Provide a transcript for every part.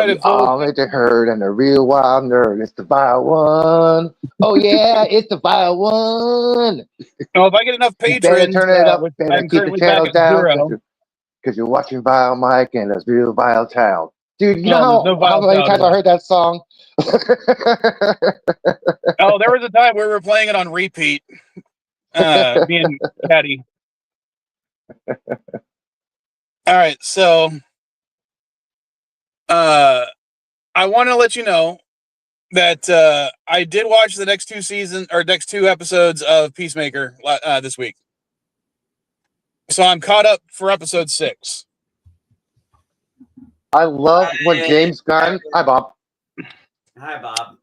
But We all made the herd and the real wild nerd. It's the vile one. Oh yeah, it's the vile one. if I get enough You better patrons, turn it up. which Better I'm keep the currently back channels at down 0. because you're watching VileMike and this real vile town. Dude, you No, there's no know how Vile many Town times in I it. heard that song? Oh, there was a time where we were playing it on repeat. Me and Katty. All right, so I want to let you know that I did watch the next 2 episodes of Peacemaker this week. So I'm caught up for episode 6. I love what James Gunn. Hi, Bob. Hi, Bob.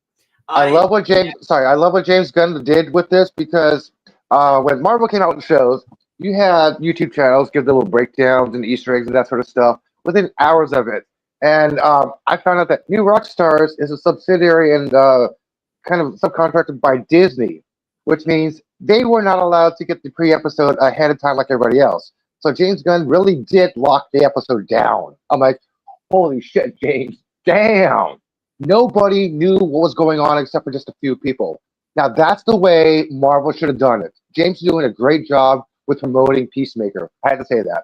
I love what James Gunn did with this because when Marvel came out with shows, you had YouTube channels give the little breakdowns and Easter eggs and that sort of stuff within hours of it. And I found out that New Rockstars is a subsidiary and kind of subcontracted by Disney, which means they were not allowed to get the pre-episode ahead of time like everybody else. So James Gunn really did lock the episode down. I'm like, holy shit, James, damn. Nobody knew what was going on except for just a few people. Now that's the way Marvel should have done it. James is doing a great job with promoting Peacemaker. I had to say that.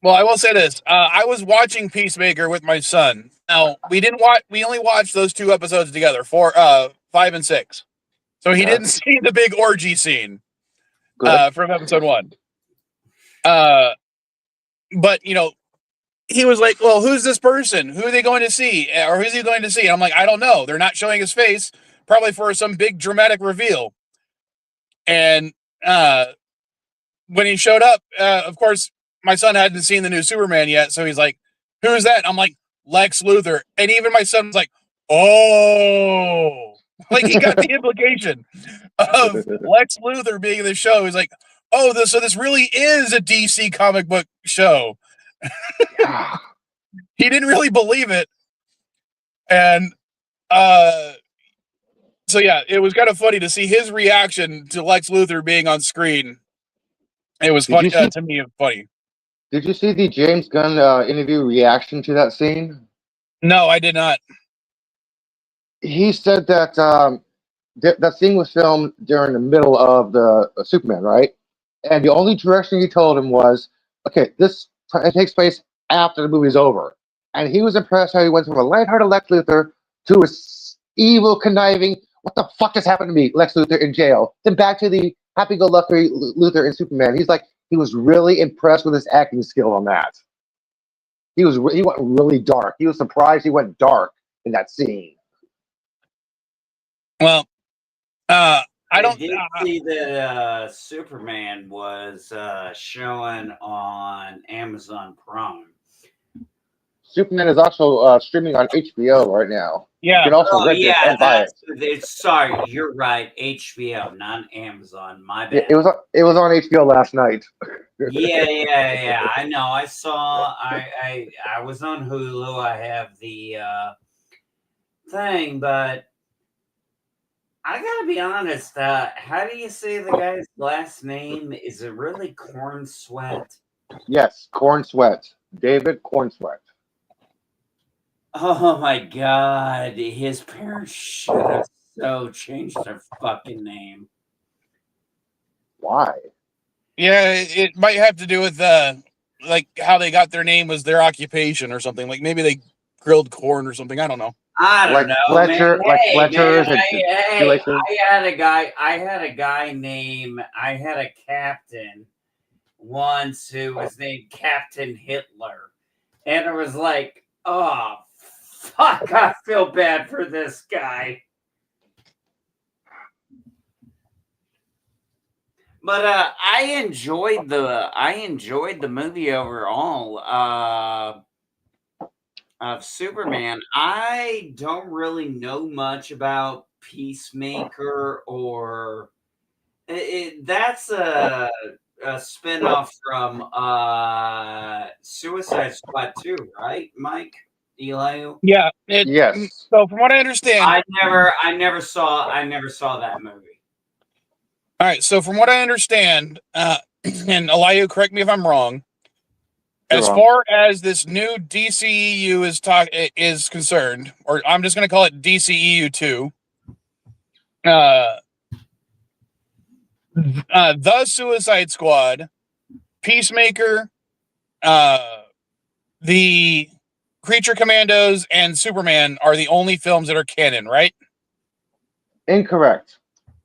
Well, I will say this: I was watching Peacemaker with my son. Now we didn't watch; we only watched those 2 episodes together, 5 and 6. So he didn't see the big orgy scene from episode 1. But he was like, "Well, who's this person? Who are they going to see? Or who's he going to see?" And I'm like, "I don't know. They're not showing his face, probably for some big dramatic reveal." And when he showed up, of course, my son hadn't seen the new Superman yet, so he's like, "Who's that?" I'm like, "Lex Luthor." And even my son was like, "Oh," like he got the implication of Lex Luthor being in the show. He's like, "Oh, so this really is a DC comic book show." He didn't really believe it, and so yeah, it was kind of funny to see his reaction to Lex Luthor being on screen. It was funny to me. Funny. Did you see the James Gunn interview reaction to that scene? No, I did not. He said that that scene was filmed during the middle of the Superman, right? And the only direction he told him was, okay, it takes place after the movie's over. And he was impressed how he went from a lighthearted Lex Luthor to a evil, conniving, what the fuck just happened to me, Lex Luthor in jail. Then back to the happy-go-lucky Luthor in Superman. He's like, he was really impressed with his acting skill on that. He went really dark. He was surprised he went dark in that scene. Well, I did see that Superman was showing on Amazon Prime. Superman is also streaming on HBO right now. Yeah. You can also rent it and buy it. Sorry, you're right. HBO, not Amazon. My bad. It was on HBO last night. Yeah. I know. I saw. I was on Hulu. I have the thing, but I gotta be honest. How do you say the guy's last name? Is it really Corn Sweat? Yes, Corn Sweat. David Corn Sweat. Oh my God! His parents should have so changed their fucking name. Why? Yeah, it might have to do with like how they got their name was their occupation or something. Like maybe they grilled corn or something. I don't know. I don't know, Fletcher, man. like Fletcher's. I had a captain once who was named Captain Hitler, and it was like, oh fuck, I feel bad for this guy. But I enjoyed the movie overall of Superman. I don't really know much about Peacemaker or that's a spinoff from Suicide Squad 2, right, Mike? Eli? Yeah. Yes. So from what I understand, I never saw that movie. All right. So from what I understand, and Elihu, correct me if I'm wrong. As far as this new DCEU is concerned, or I'm just going to call it DCEU 2, The Suicide Squad, Peacemaker, the Creature Commandos, and Superman are the only films that are canon, right? Incorrect.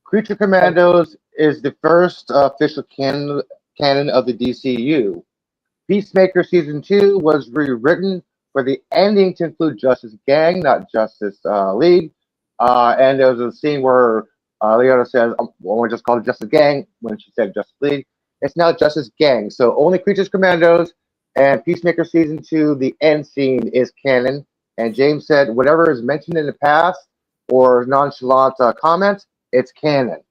Creature Commandos is the first official canon of the DCU. Peacemaker Season 2 was rewritten for the ending to include Justice Gang, not Justice League. And there was a scene where Leona says, "Well, we just called it Justice Gang," when she said Justice League. It's now Justice Gang. So only Creatures Commandos and Peacemaker Season 2, the end scene, is canon. And James said, whatever is mentioned in the past or nonchalant comments, it's canon.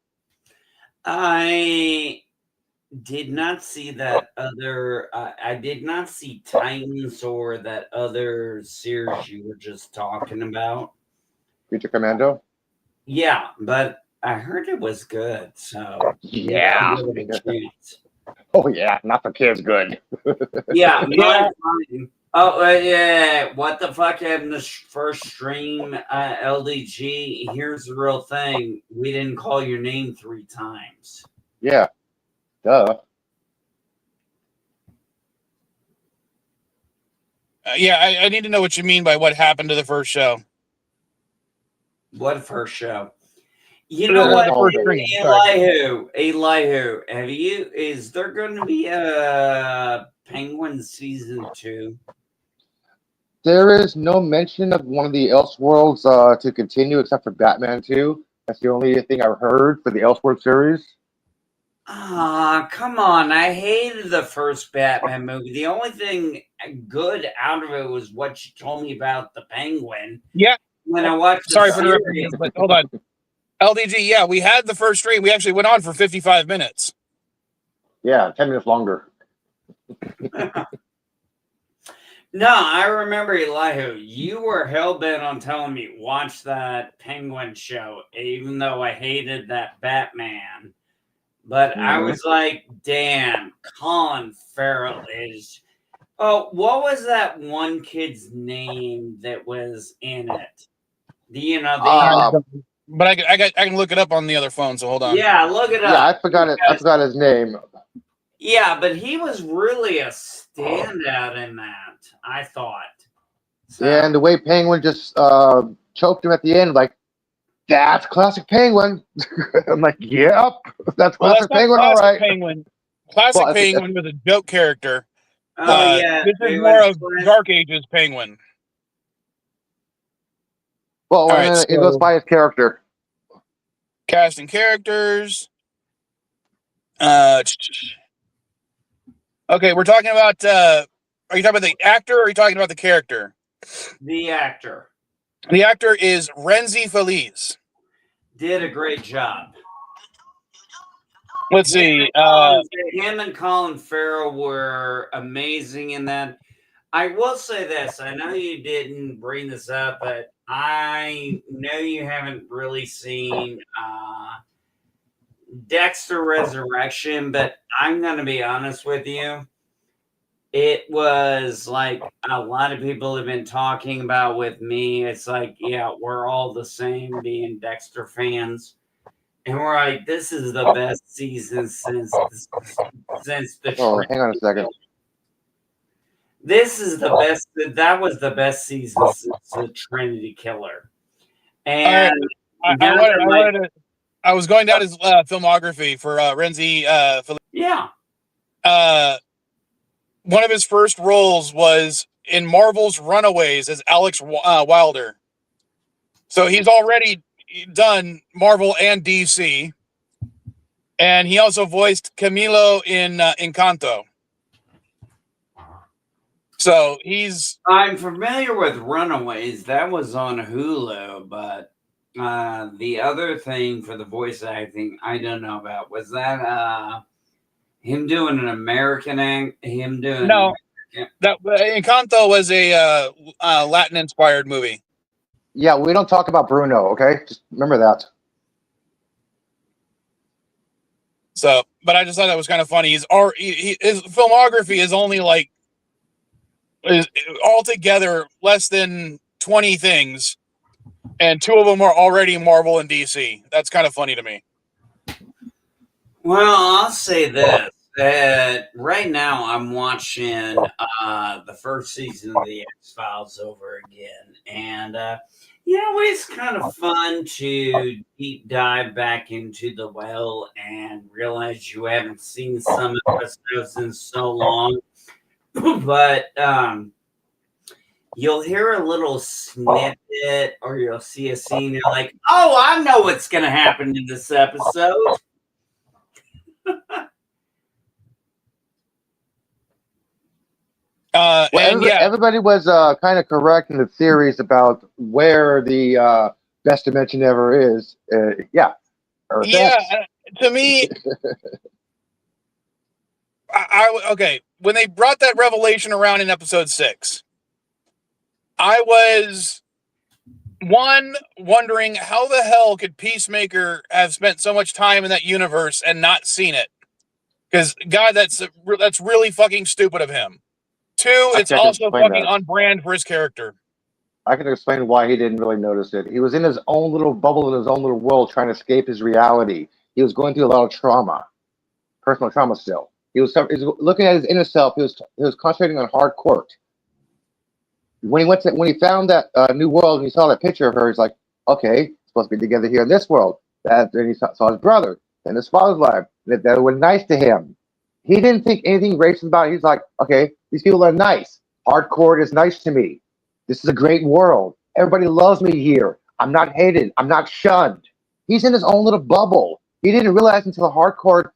I did not see that other. I did not see Titans or that other series you were just talking about. Creature Commando? Yeah, but I heard it was good. So Yeah. give it a chance. Oh, yeah. Not for kids good. Yeah, mine. Oh, yeah. What the fuck happened this first stream, LDG? Here's the real thing. We didn't call your name 3 times. Yeah. Duh. Yeah, I need to know what you mean by what happened to the first show. What first show? You know what? Elihu, is there going to be a Penguin season 2? There is no mention of one of the Elseworlds to continue except for Batman 2. That's the only thing I've heard for the Elseworld series. Come on. I hated the first Batman movie. The only thing good out of it was what you told me about the Penguin. Yeah. When I watched Sorry for interrupting you, but hold on. LDG, yeah, we had the first stream. We actually went on for 55 minutes. Yeah, 10 minutes longer. No, I remember, Elihu, you were hell-bent on telling me, watch that Penguin show, even though I hated that Batman. But I was like, damn, Colin Farrell is... Oh, what was that one kid's name that was in it? But I can look it up on the other phone, so hold on. Yeah, look it up. Yeah, I forgot it. I forgot his name. Yeah, but he was really a standout in that, I thought. So, yeah, and the way Penguin just choked him at the end, like, that's classic Penguin. I'm like, yep, that's classic Penguin, all right. Penguin. Classic Penguin was a joke character. Oh, yeah. This is more of Dark Ages Penguin. Well, right, it goes by his character. Casting characters. Okay, we're talking about. Are you talking about the actor, or are you talking about the character? The actor. The actor is Renzi Feliz. Did a great job. Let's see. Him and Colin Farrell were amazing in that. I will say this. I know you didn't bring this up, but I know you haven't really seen Dexter Resurrection, but I'm going to be honest with you. It was like a lot of people have been talking about with me. It's like, yeah, we're all the same being Dexter fans. And we're like, this is the best season since the hang on a second. This is the best. That was the best season since the Trinity Killer. And I was going down his filmography for Renzi. Yeah. One of his first roles was in Marvel's Runaways as Alex Wilder. So he's already done Marvel and DC. And he also voiced Camilo in Encanto. So I'm familiar with Runaways. That was on Hulu, but the other thing for the voice acting, I don't know about. Was that him doing an American act? No. That Encanto was a Latin-inspired movie. Yeah, we don't talk about Bruno, okay? Just remember that. So, but I just thought that was kind of funny. His filmography is only like is altogether less than 20 things, and 2 of them are already Marvel and DC. That's kind of funny to me. Well, I'll say this. That right now I'm watching the first season of the X-Files over again. And, it's kind of fun to deep dive back into the well and realize you haven't seen some episodes in so long. But you'll hear a little snippet or you'll see a scene. You're like, oh, I know what's going to happen in this episode. Everybody was kind of correct in the theories about where the best dimension ever is. Earth X. To me, okay. When they brought that revelation around in episode 6, I was wondering how the hell could Peacemaker have spent so much time in that universe and not seen it? Because God, that's really fucking stupid of him. 2, it's also fucking on brand for his character. I can explain why he didn't really notice it. He was in his own little bubble in his own little world trying to escape his reality. He was going through a lot of trauma, personal trauma still. He was looking at his inner self. He was concentrating on hardcore. When he found that new world and he saw that picture of her, he's like, okay, supposed to be together here in this world. Then he saw his brother, then his father's life. That were nice to him. He didn't think anything racist about it. He's like, okay, these people are nice. Hardcore is nice to me. This is a great world. Everybody loves me here. I'm not hated. I'm not shunned. He's in his own little bubble. He didn't realize until Hardcore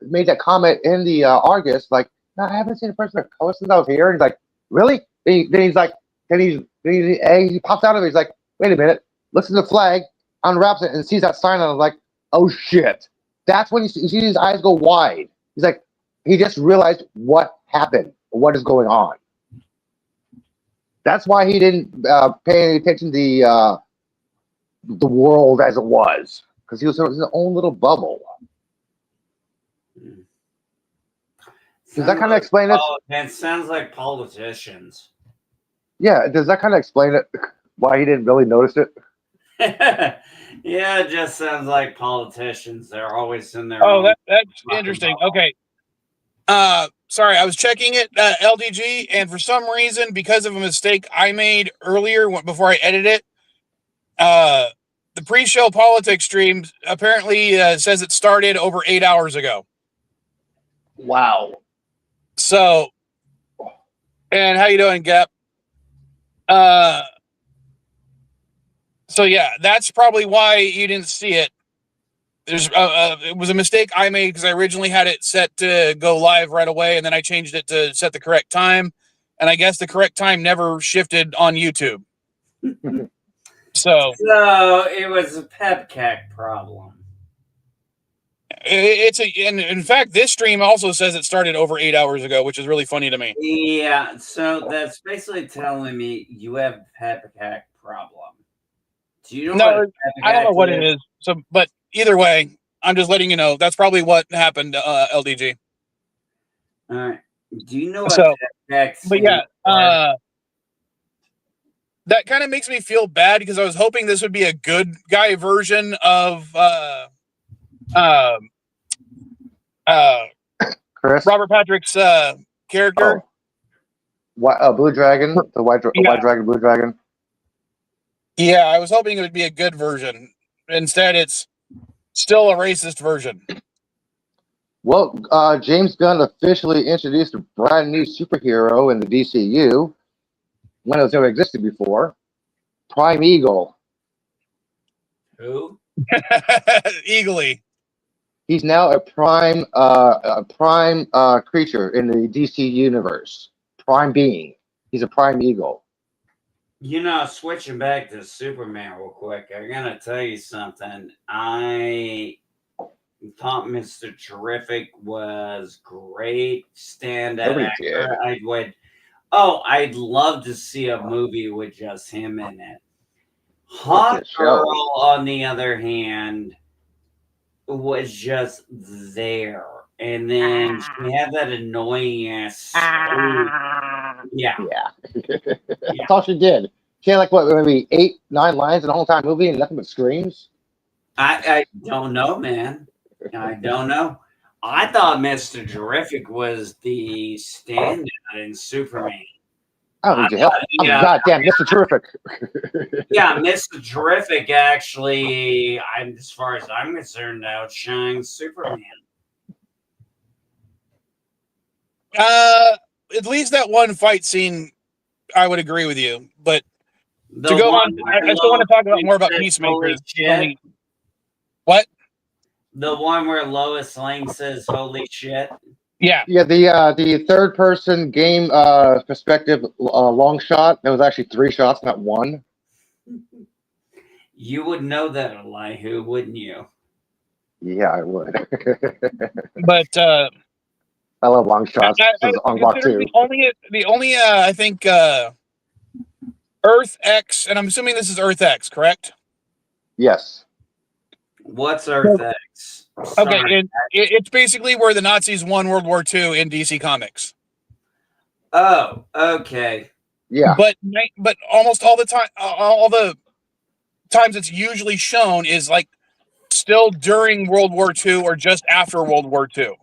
made that comment in the Argus, like, no, I haven't seen a person of color since I was here. And he's like, really? Then he's like, he pops out of it. He's like, wait a minute. Looks at the flag, unwraps it, and sees that sign on it. Like, oh shit. That's when you see his eyes go wide. He's like, he just realized what happened, what is going on. That's why he didn't pay any attention to the world as it was, because he was in his own little bubble. Does that kind of explain it? It sounds like politicians. Yeah, does that kind of explain it? Why he didn't really notice it? Yeah, it just sounds like politicians. They're always in their. Oh, that's interesting. Bubble. Okay. Sorry, I was checking it, LDG, and for some reason, because of a mistake I made earlier before I edited it, the pre-show politics stream apparently says it started over 8 hours ago. Wow. So, and how you doing, Gap? So yeah, that's probably why you didn't see it. It was a mistake I made because I originally had it set to go live right away, and then I changed it to set the correct time, and I guess the correct time never shifted on YouTube. So it was a PepCac problem. And in fact, this stream also says it started over 8 hours ago, which is really funny to me. Yeah, so that's basically telling me you have a PepCac problem. Do you know? I don't know what it is. So, but either way, I'm just letting you know that's probably what happened, LDG. All right. Do you know what PepCac? But yeah, that kind of makes me feel bad because I was hoping this would be a good guy version of Chris? Robert Patrick's character. Blue Dragon, the white dragon, Blue Dragon. Yeah, I was hoping it would be a good version. Instead, it's still a racist version. Well, James Gunn officially introduced a brand new superhero in the DCU when it was never existed before. Prime Eagle. Who? Eagly. He's now a prime creature in the DC universe. Prime being. He's a prime eagle. Switching back to Superman real quick, I'm gonna tell you something. I thought Mr. Terrific was great. Standout actor. I'd love to see a movie with just him in it. Hot Girl, on the other hand, was just there. And then she had that annoying ass Yeah. That's all she did. She had like what, maybe 8, 9 lines in the whole entire movie, and nothing but screams. I don't know, man. I don't know. I thought Mr. Terrific was the standout in Superman. Oh, who's the hell? Yeah. Goddamn, Mr. Terrific. Yeah, Mr. Terrific actually, as far as I'm concerned, outshines Superman. At least that one fight scene, I would agree with you. But to go on, I still want to talk about more about Peacemaker. What? The one where Lois Lane says "Holy shit." Yeah. Yeah, the third person game perspective long shot. There was actually 3 shots, not 1. You would know that, Elihu, wouldn't you? Yeah, I would. But I love long shots. This is on block 2. The only I think Earth X, and I'm assuming this is Earth X, correct? Yes. What's Earth X? Okay, it's basically where the Nazis won World War II in DC Comics. Oh, okay. Yeah. But almost all the time, all the times it's usually shown is like still during World War II or just after World War II.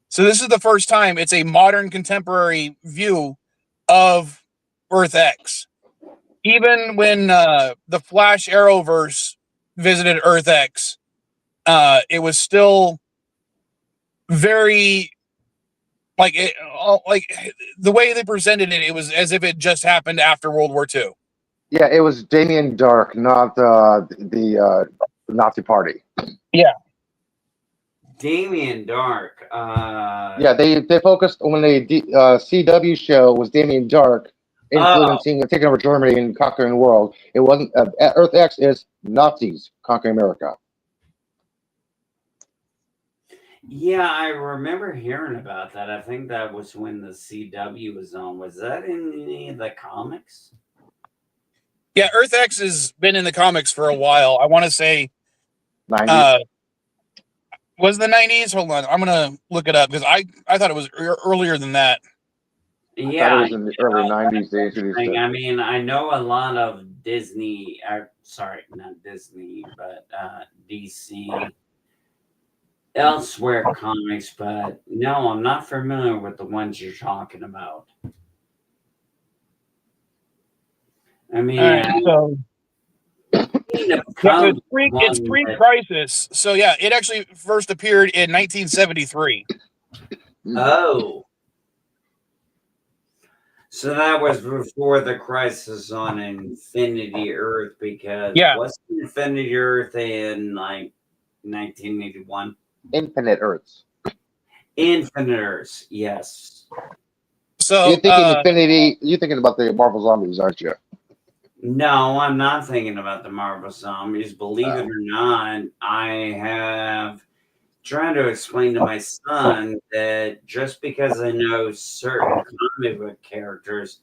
So this is the first time it's a modern contemporary view of Earth X. Even when the Flash Arrowverse visited Earth X, it was still very like the way they presented it. It was as if it just happened after World War II. Yeah, it was Damien Dark, not the Nazi Party. Yeah. Damien Dark. Yeah, they focused when the CW show was Damien Dark influencing taking over Germany and conquering the world. It wasn't Earth X is Nazis conquering America. Yeah, I remember hearing about that. I think that was when the CW was on. Was that in any of the comics? Yeah, Earth X has been in the comics for a while. I want to say 90s. Was the 90s? Hold on. I'm going to look it up because I thought it was earlier than that. Yeah. I thought it was in the early 90s. They introduced it. I mean, I know a lot of Disney, sorry, not Disney, but DC elsewhere comics, but no, I'm not familiar with the ones you're talking about. I mean, so it's pre-crisis. So yeah, it actually first appeared in 1973. Oh. So that was before the Crisis on Infinity Earth, because wasn't Infinity Earth in like 1981? Infinite Earths. Infinite Earths, yes. So you're thinking Infinity? You're thinking about the Marvel Zombies, aren't you? No, I'm not thinking about the Marvel Zombies. Believe it or not, I have trying to explain to my son that just because I know certain comic book characters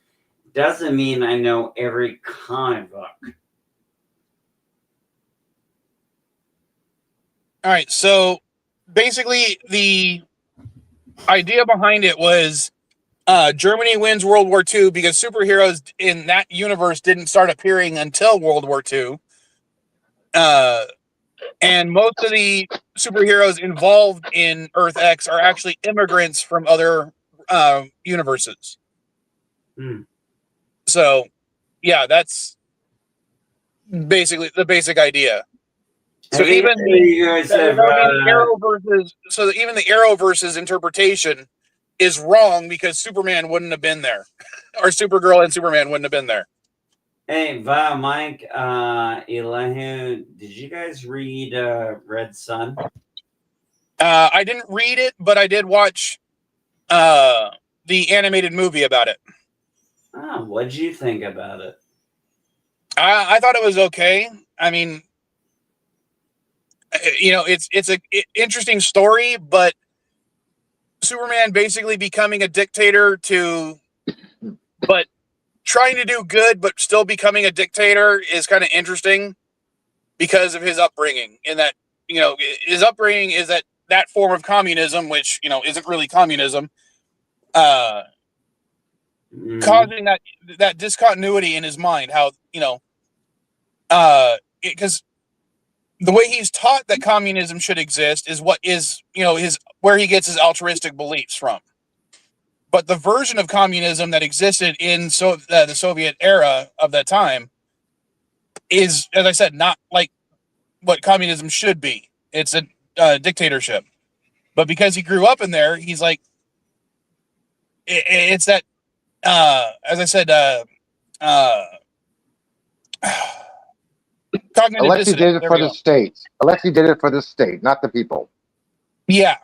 doesn't mean I know every comic book. All right, so basically the idea behind it was Germany wins World War II because superheroes in that universe didn't start appearing until World War II. And most of the superheroes involved in Earth X are actually immigrants from other universes. So, yeah, that's basically the basic idea. So even the Arrowverse's interpretation is wrong because Superman wouldn't have been there, or Supergirl and Superman wouldn't have been there. Hey, VileMike, Elihu, did you guys read Red Sun? I didn't read it, but I did watch the animated movie about it. Oh, what'd you think about it? I thought it was okay. I mean, you know, it's an interesting story, but Superman basically becoming a dictator but trying to do good, but still becoming a dictator is kind of interesting because of his upbringing. In that, you know, his upbringing is that form of communism, which, you know, isn't really communism. causing that discontinuity in his mind. How because the way he's taught that communism should exist is what is his where he gets his altruistic beliefs from. But the version of communism that existed in the Soviet era of that time is, as I said, not like what communism should be. It's a dictatorship. But because he grew up in there, he's like, it's that, as I said, cognitive Alexei dissonance. did it There for we the go. states. Alexei did it for the state, not the people. Yeah.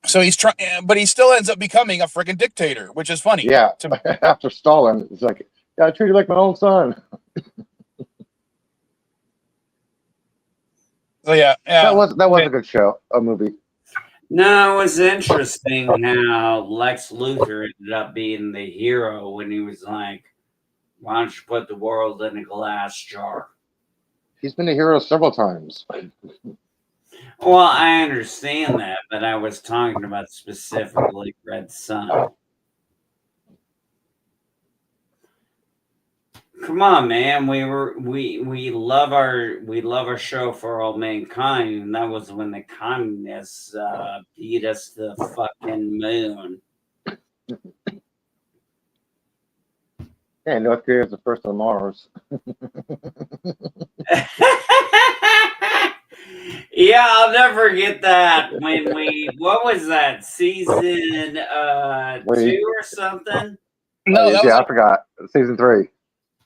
So he's trying, but he still ends up becoming a freaking dictator, which is funny. Yeah. After Stalin, it's like, yeah, I treat you like my own son. So yeah. That was a good show, a movie. No, it was interesting how Lex Luthor ended up being the hero when he was like, why don't you put the world in a glass jar? He's been a hero several times. Well, I understand that, but I was talking about specifically Red Sun. Come on, man. We love our show for all mankind, and that was when the communists beat us to the fucking moon. Yeah, North Korea is the first on Mars. Yeah, I'll never forget that when what was that, season 2 or something? No, that was I forgot. Season 3.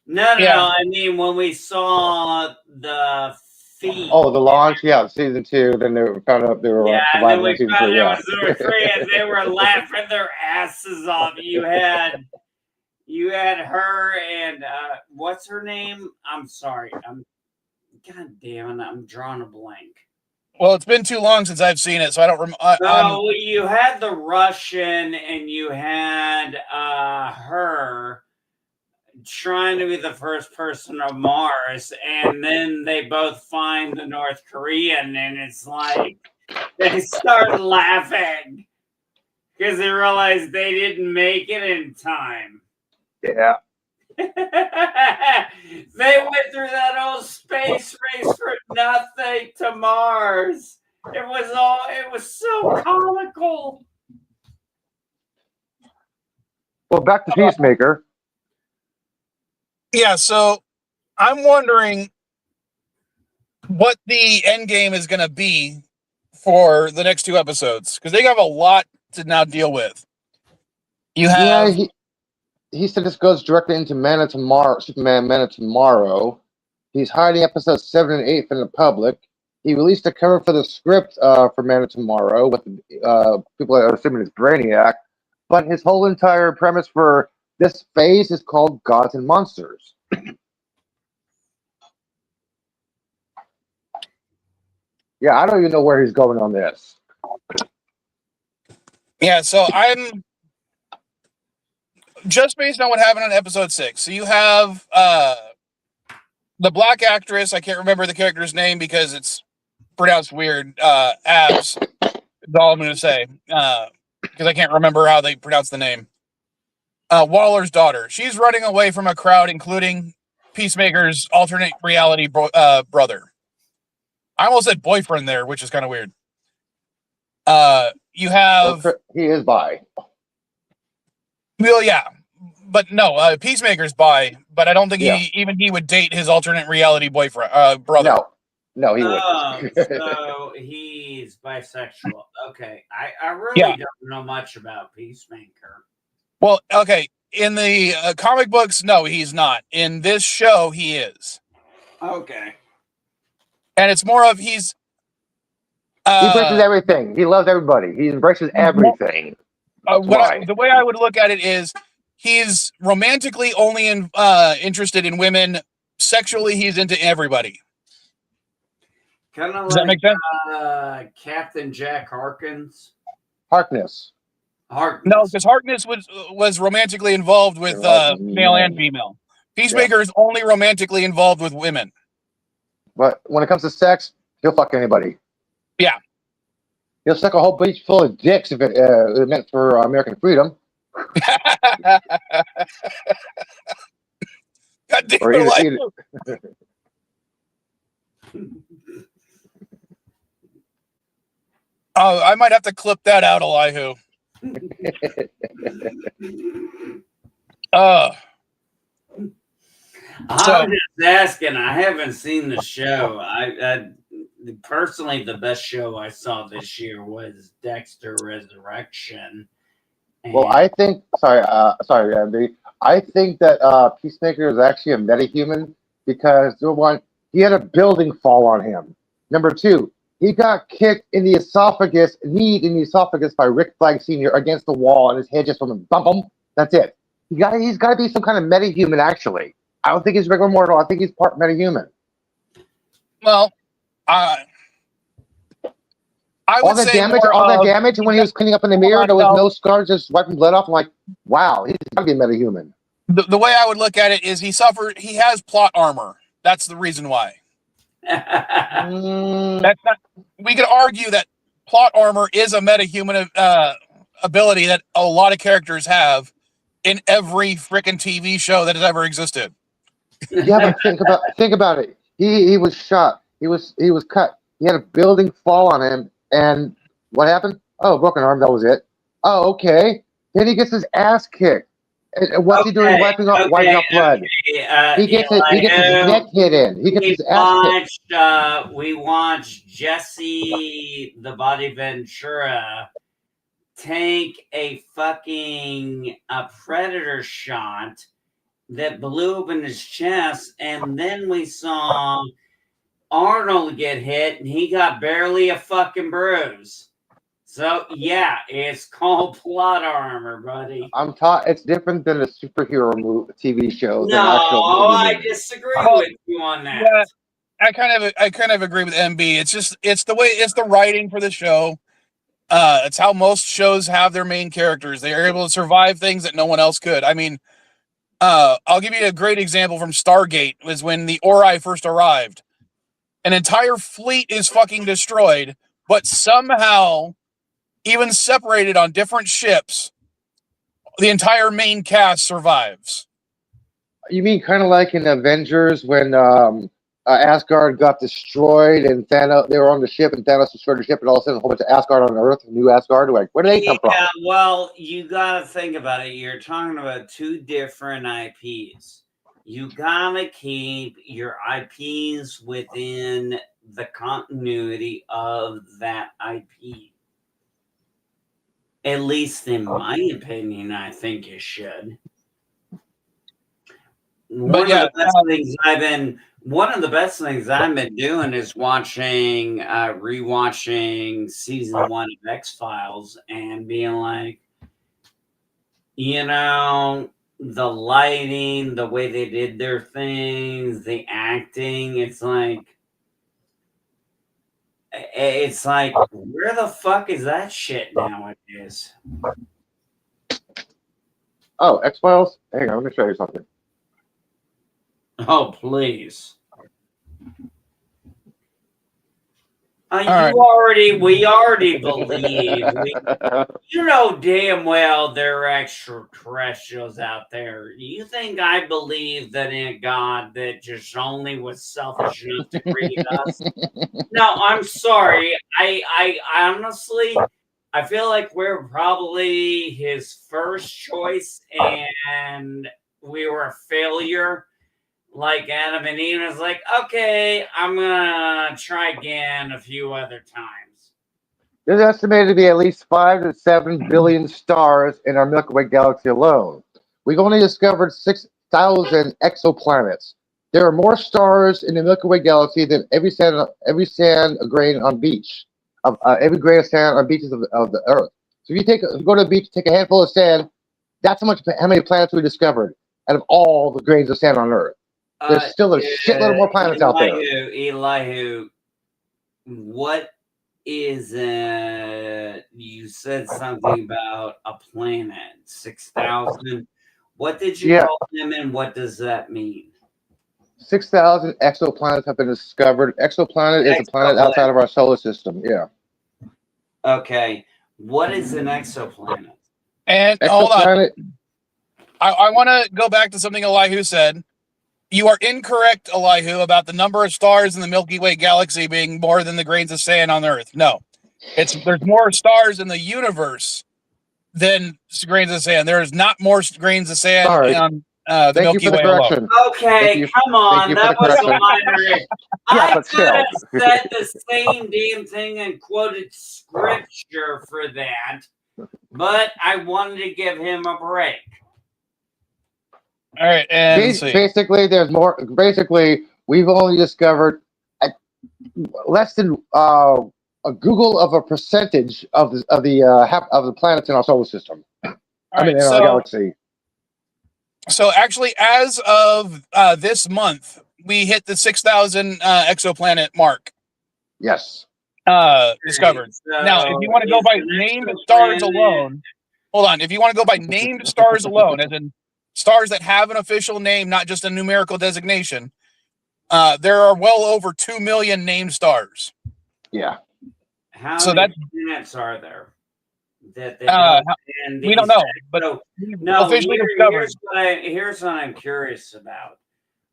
No, I mean when we saw the feet. Oh, the launch, yeah, season 2. Then they found out they were surviving on season 3. Yeah, North Korea. They were laughing their asses off. You had her and what's her name? I'm sorry. God damn it! I'm drawing a blank. Well, it's been too long since I've seen it, so I don't remember. So you had the Russian and you had her trying to be the first person on Mars, and then they both find the North Korean, and it's like they start laughing because they realize they didn't make it in time. Yeah. They went through that old space race for nothing to Mars. It was so comical. Well, back to Peacemaker. Yeah, so I'm wondering what the end game is going to be for the next 2 episodes, because they have a lot to now deal with. You have he said this goes directly into Man of Tomorrow, Superman Man of Tomorrow. He's hiding episodes 7 and 8 from the public. He released a cover for the script for Man of Tomorrow with people are assuming it's Brainiac, but his whole entire premise for this phase is called Gods and Monsters. Yeah, I don't even know where he's going on this. Yeah, so I'm just based on what happened on episode 6. So you have the black actress. I can't remember the character's name because it's pronounced weird. Abs. That's all I'm going to say because I can't remember how they pronounce the name. Waller's daughter. She's running away from a crowd, including Peacemaker's alternate reality brother. I almost said boyfriend there, which is kind of weird. You have... He is bi. Well, yeah. But no, Peacemaker's bi, but I don't think he would date his alternate reality boyfriend, brother. No, he wouldn't. So he's bisexual. Okay. I really don't know much about Peacemaker. Well, okay. In the comic books, no, he's not. In this show, he is. Okay. And it's more of he embraces everything. He loves everybody. He embraces everything. The way I would look at it is he's romantically only interested in women. Sexually, he's into everybody. Kind of Does that make sense? Captain Jack Harkness. Harkness. No, because Harkness was romantically involved with male and female. Peacemaker is only romantically involved with women. But when it comes to sex, he'll fuck anybody. Yeah. He'll suck a whole beach full of dicks if it meant for American freedom. God damn Or it, oh, I might have to clip that out, Elihu. I'm just asking. I haven't seen the show. I personally, the best show I saw this year was Dexter Resurrection. Well, I think. Sorry, Andy. I think that Peacemaker is actually a metahuman because number one, he had a building fall on him. Number two, he got kicked in the esophagus, kneed in the esophagus by Rick Flag Sr. against the wall, and his head just went bump bump. That's it. He's got to be some kind of metahuman. Actually, I don't think he's regular mortal. I think he's part metahuman. Well, I would all that say damage, when he was cleaning up in the mirror, there was no scars, just wiping blood off. I'm like, wow, he's got to be a metahuman. The way I would look at it is he has plot armor. That's the reason why. That's not. We could argue that plot armor is a metahuman ability that a lot of characters have in every freaking TV show that has ever existed. Yeah, but think about it. He was shot. He was cut. He had a building fall on him, and what happened? Oh, broken arm. That was it. Oh, okay. Then he gets his ass kicked. And what's he doing? Wiping off blood. He gets his neck hit in. He gets his ass kicked. We watched Jesse the Body Ventura take a fucking predator shot that blew open his chest, and then we saw Arnold get hit, and he got barely a fucking bruise. So yeah, it's called plot armor, buddy. I'm taught it's different than a superhero TV show. No, I disagree with you on that. Yeah, I kind of agree with MB. It's the writing for the show. It's how most shows have their main characters. They are able to survive things that no one else could. I mean, I'll give you a great example from Stargate. Was when the Ori first arrived. An entire fleet is fucking destroyed, but somehow, even separated on different ships, the entire main cast survives. You mean kind of like in Avengers when Asgard got destroyed and Thanos, they were on the ship and Thanos destroyed the ship, and all of a sudden a whole bunch of Asgard on Earth, new Asgard. Like, where do they come from? Yeah, well, you got to think about it. You're talking about two different IPs. You gotta keep your IPs within the continuity of that IP. At least in my opinion, I think you should. One of the best things I've been doing is rewatching season 1 of X-Files and being like, the lighting, the way they did their things, the acting, it's like, where the fuck is that shit nowadays? Oh, X-Files? Hang on, let me show you something. Oh, please. Right. We already believe. You know damn well there are extraterrestrials out there. You think I believe that in a God that just only was selfish enough to create us? No, I'm sorry. I honestly, I feel like we're probably his first choice, and we were a failure. Like Adam and Eve was like, okay, I'm gonna try again a few other times. There's estimated to be at least 5 to 7 billion stars in our Milky Way galaxy alone. We've only discovered 6,000 exoplanets. There are more stars in the Milky Way galaxy than every sand grain on beach, every grain of sand on beaches of the Earth. So if you go to the beach, take a handful of sand, that's how many planets we discovered out of all the grains of sand on Earth. There's still a shitload more planets out there. Elihu, what is you said something about a planet, 6,000. What did you call them, and what does that mean? 6,000 exoplanets have been discovered. Exoplanet is a planet outside of our solar system. Yeah. Okay. What is an exoplanet? And hold on. Exoplanet. I want to go back to something Elihu said. You are incorrect, Elihu, about the number of stars in the Milky Way galaxy being more than the grains of sand on Earth. No, there's more stars in the universe than grains of sand. There is not more grains of sand Sorry. on the Thank you Milky for the Way alone. correction. Okay, come on. you for That the was a correction. minor. Yeah, I but could have still. said the same damn thing and quoted scripture for that, but I wanted to give him a break. All right, and let's see. Basically, there's more. Basically, we've only discovered less than a Google of a percentage of the planets in our solar system. All right, in our galaxy. So actually, as of this month, we hit the 6,000 exoplanet mark. Yes. Discovered. So Now, if you want to go by named stars alone, hold on. If you want to go by named stars alone, as in stars that have an official name, not just a numerical designation, there are well over 2 million named stars. Yeah. How many planets are there? That we don't know, but officially discovered. Here's what I'm curious about.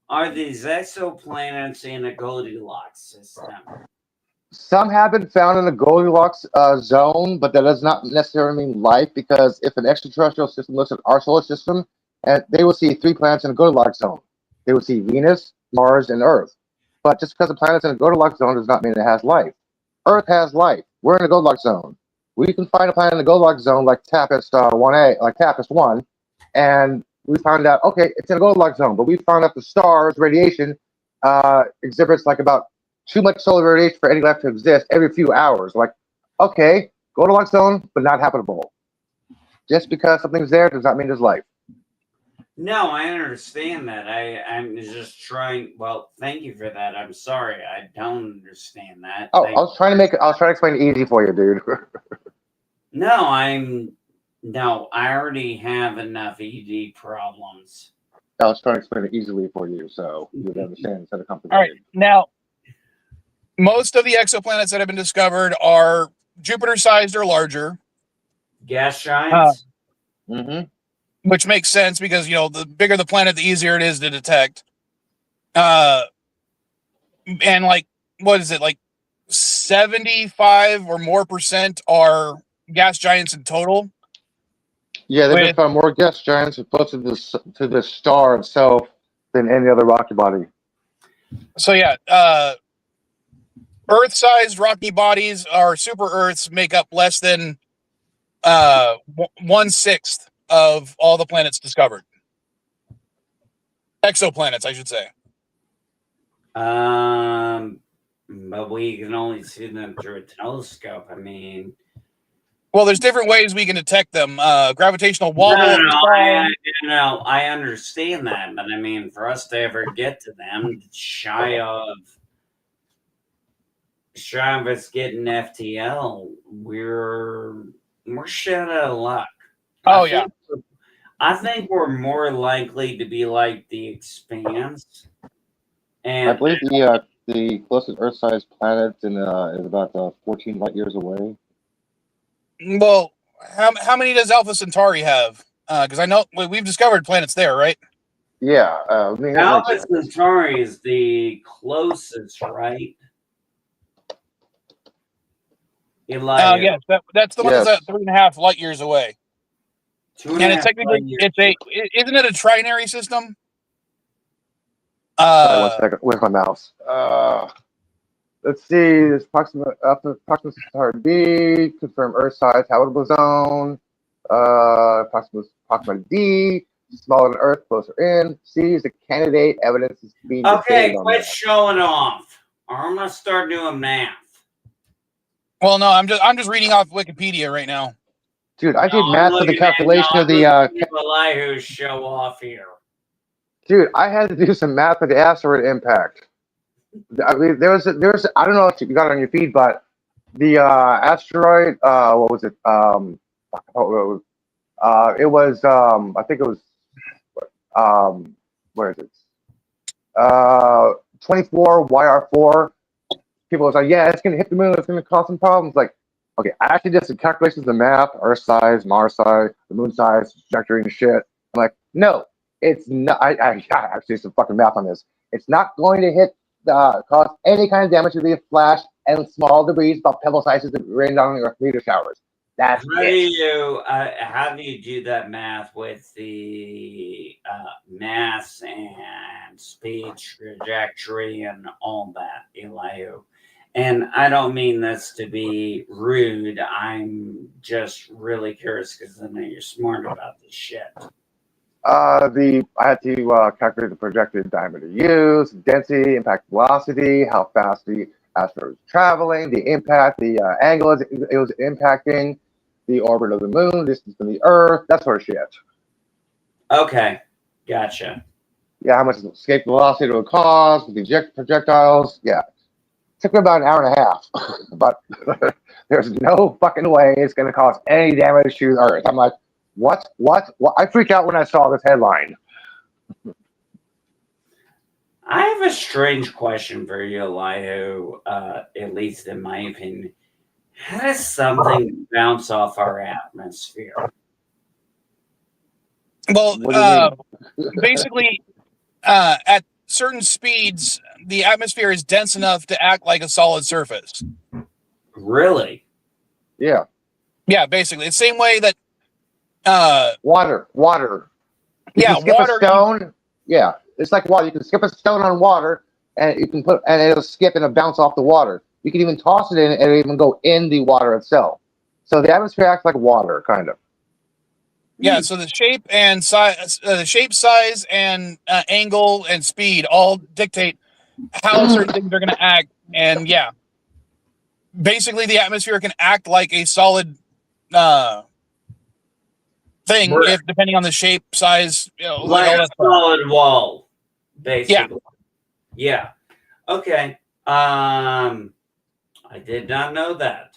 Are these exoplanets in a Goldilocks system? Some have been found in the Goldilocks zone, but that does not necessarily mean life, because if an extraterrestrial system looks at our solar system, and they will see 3 planets in the Goldilocks zone. They will see Venus, Mars, and Earth. But just because a planet's in the Goldilocks zone does not mean it has life. Earth has life. We're in the Goldilocks zone. We can find a planet in the Goldilocks zone like TAPPIST 1A, like TAPPIST 1, and we found out, okay, it's in a Goldilocks zone, but we found out the stars radiation exhibits like about too much solar radiation for any life to exist every few hours. Like, okay, Goldilocks zone, but not habitable. Just because something's there does not mean there's life. No, I understand that. I'm just trying. Well, thank you for that. I'm sorry, I don't understand that. Oh, I was trying to explain it easy for you, dude. No, I already have enough ED problems. I was trying to explain it easily for you, so you would understand instead of complicated. All right, now, most of the exoplanets that have been discovered are Jupiter-sized or larger. Gas giants? Which makes sense because, the bigger the planet, the easier it is to detect. And what is it? Like 75 or more % are gas giants in total. Yeah, they've been found more gas giants close to the star itself than any other rocky body. So yeah, Earth-sized rocky bodies or super Earths make up less than 1/6 of all the planets discovered. Exoplanets, I should say. But we can only see them through a telescope. I mean, well, there's different ways we can detect them. Gravitational wobble. I understand that, but I mean, for us to ever get to them, shy of us getting FTL, we're shit out of luck. Oh yeah. I think we're more likely to be like the Expanse. And I believe the closest Earth-sized planet is about 14 light years away. Well, how many does Alpha Centauri have? Because I know we've discovered planets there, right? Yeah. Alpha Centauri is the closest, right? Yes, that's the one that's at 3.5 light years away. And it's technically isn't it a trinary system? Sorry, 1 second. Where's my mouse? Let's see. There's approximate Centauri B, confirmed Earth size, habitable zone. Approximate D, smaller than Earth, closer in. C is the candidate. Evidence is being okay. Quit showing off, or I'm gonna start doing math. Well, no, I'm just reading off Wikipedia right now. Dude, I did math for the calculation of the Elihu show off here. Dude, I had to do some math for the asteroid impact. I mean, there was I don't know if you got it on your feed, but the asteroid, what was it? It was I think it was where is it? 24 YR4. People was like, yeah, it's gonna hit the moon. It's gonna cause some problems. Like, Okay, I actually did some calculations of the map, Earth size, Mars size, the moon size, trajectory and shit. I'm like, no, it's not. I actually did some fucking math on this. It's not going to cause any kind of damage to the flash and small debris about pebble sizes that rain down on the Earth meteor showers. That's How do you do that math with the mass and speed trajectory and all that, Elihu? And I don't mean this to be rude. I'm just really curious because I know you're smart about this shit. I had to calculate the projected diameter used, density, impact velocity, how fast the asteroid was traveling, the impact, the angle it was impacting, the orbit of the moon, distance from the Earth, that sort of shit. Okay, gotcha. Yeah, how much escape velocity it would cause with the projectiles. Yeah, took me about an hour and a half, but there's no fucking way it's going to cause any damage to the Earth. I'm like, what? I freaked out when I saw this headline. I have a strange question for you, Elihu, at least in my opinion. How does something bounce off our atmosphere? Well, basically, at certain speeds, the atmosphere is dense enough to act like a solid surface. Really? Yeah. Yeah, basically. The same way that water. You yeah, can skip water. A stone. Yeah, it's like water. You can skip a stone on water, and you can and it'll skip and it'll bounce off the water. You can even toss it in, and it'll even go in the water itself. So the atmosphere acts like water, kind of. Yeah. So the shape and size, size, and angle and speed all dictate how certain things are going to act. And yeah, basically, the atmosphere can act like a solid thing, if depending on the shape, size, like all that solid wall, basically. Yeah. Okay. I did not know that.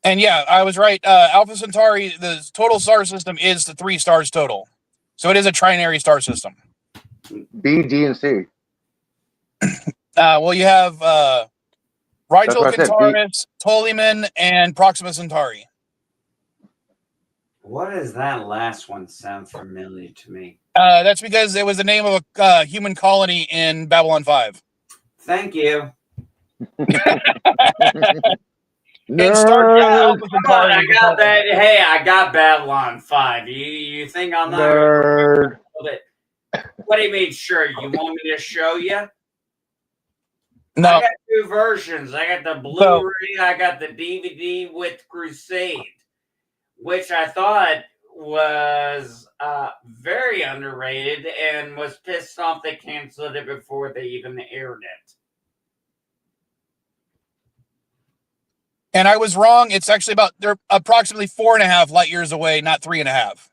And yeah, I was right. Alpha Centauri, the total star system is the 3 stars total, so it is a trinary star system. B, D, and C. Well, you have Rigel Centaurus, Ptolemy, and Proxima Centauri. What does that last one sound familiar to me? That's because it was the name of a human colony in Babylon 5. Thank you. In Star Trek, Alpha Centauri. I got that. Hey, I got Babylon 5. You think I'm not? Nerd. What do you mean? Sure. You want me to show you? No. I got 2 versions. I got the Blu-ray. I got the DVD with Crusade, which I thought was very underrated and was pissed off they canceled it before they even aired it. And I was wrong. It's actually they're approximately 4.5 light years away, not 3.5.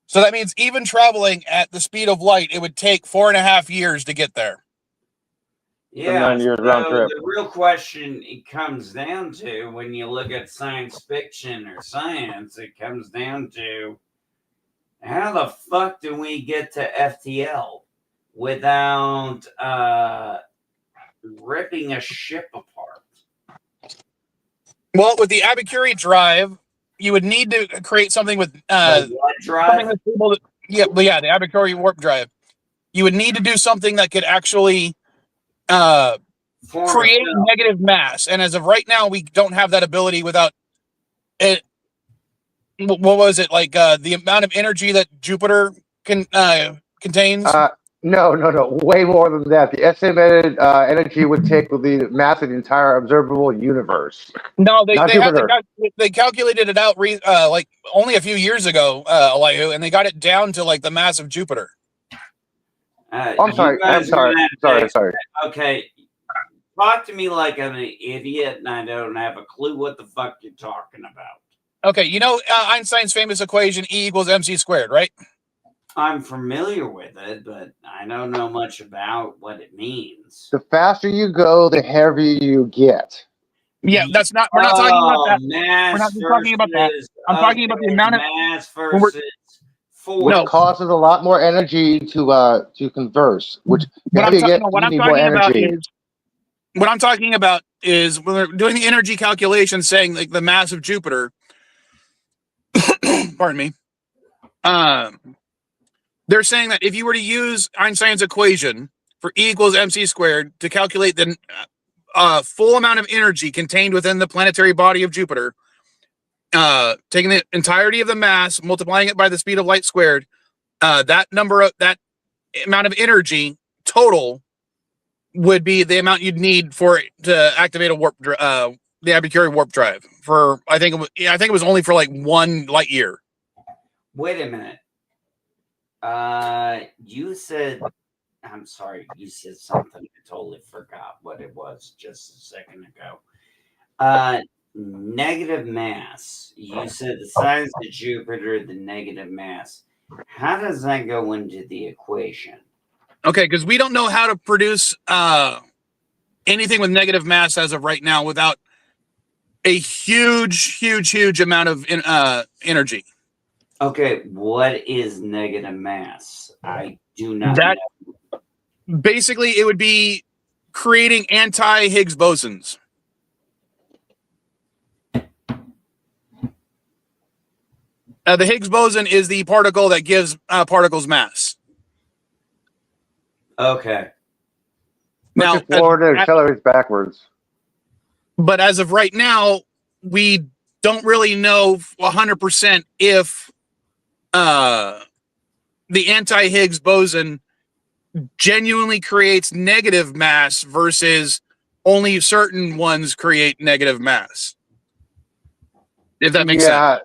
So that means even traveling at the speed of light, it would take 4.5 years to get there. Yeah, 9 years round trip. The real question it comes down to when you look at science fiction or science, it comes down to how the fuck do we get to FTL without ripping a ship apart? Well, with the Abacuri drive, you would need to create something with what drive? the Abacuri warp drive. You would need to do something that could actually create negative mass. And as of right now, we don't have that ability without it. What was it like? The amount of energy that Jupiter contains? No. Way more than that. The estimated energy would take with the mass of the entire observable universe. No, they calculated it out like only a few years ago, Elihu, and they got it down to like the mass of Jupiter. I'm sorry. Okay, talk to me like I'm an idiot and I don't have a clue what the fuck you're talking about. Okay, you know Einstein's famous equation E equals mc squared, right? I'm familiar with it, but I don't know much about what it means. The faster you go, the heavier you get. Yeah, we're not talking about that. We're not talking about that. I'm talking about the amount of mass versus force. Which causes a lot more energy to converse. Which what I'm talking about is what I'm talking about is when they're doing the energy calculation, saying like the mass of Jupiter. Pardon me. They're saying that if you were to use Einstein's equation for E equals mc squared to calculate the full amount of energy contained within the planetary body of Jupiter, taking the entirety of the mass, multiplying it by the speed of light squared, that amount of energy total would be the amount you'd need to activate a the Abicurie warp drive for. I think it was only for like 1 light year. Wait a minute. You said, I'm sorry, you said something. I totally forgot what it was just a second ago. Negative mass. You said the size of Jupiter, the negative mass. How does that go into the equation? Okay, because we don't know how to produce anything with negative mass as of right now without a huge amount of energy. Okay, what is negative mass? I do not know. Basically, it would be creating anti-Higgs bosons. The Higgs boson is the particle that gives particles mass. Okay. Now, Florida accelerates backwards. But as of right now, we don't really know 100% if the anti-Higgs boson genuinely creates negative mass versus only certain ones create negative mass. If that makes sense.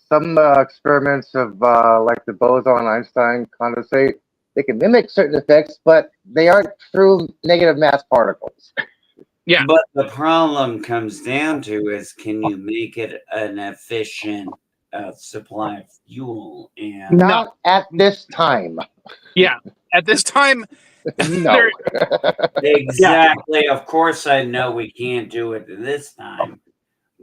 Some experiments of like the boson-Einstein condensate, they can mimic certain effects, but they aren't true negative mass particles. Yeah. But the problem comes down to is, can you make it an efficient supply of fuel? And not at this time. Yeah. At this time, no. Exactly. Yeah. Of course, I know we can't do it this time.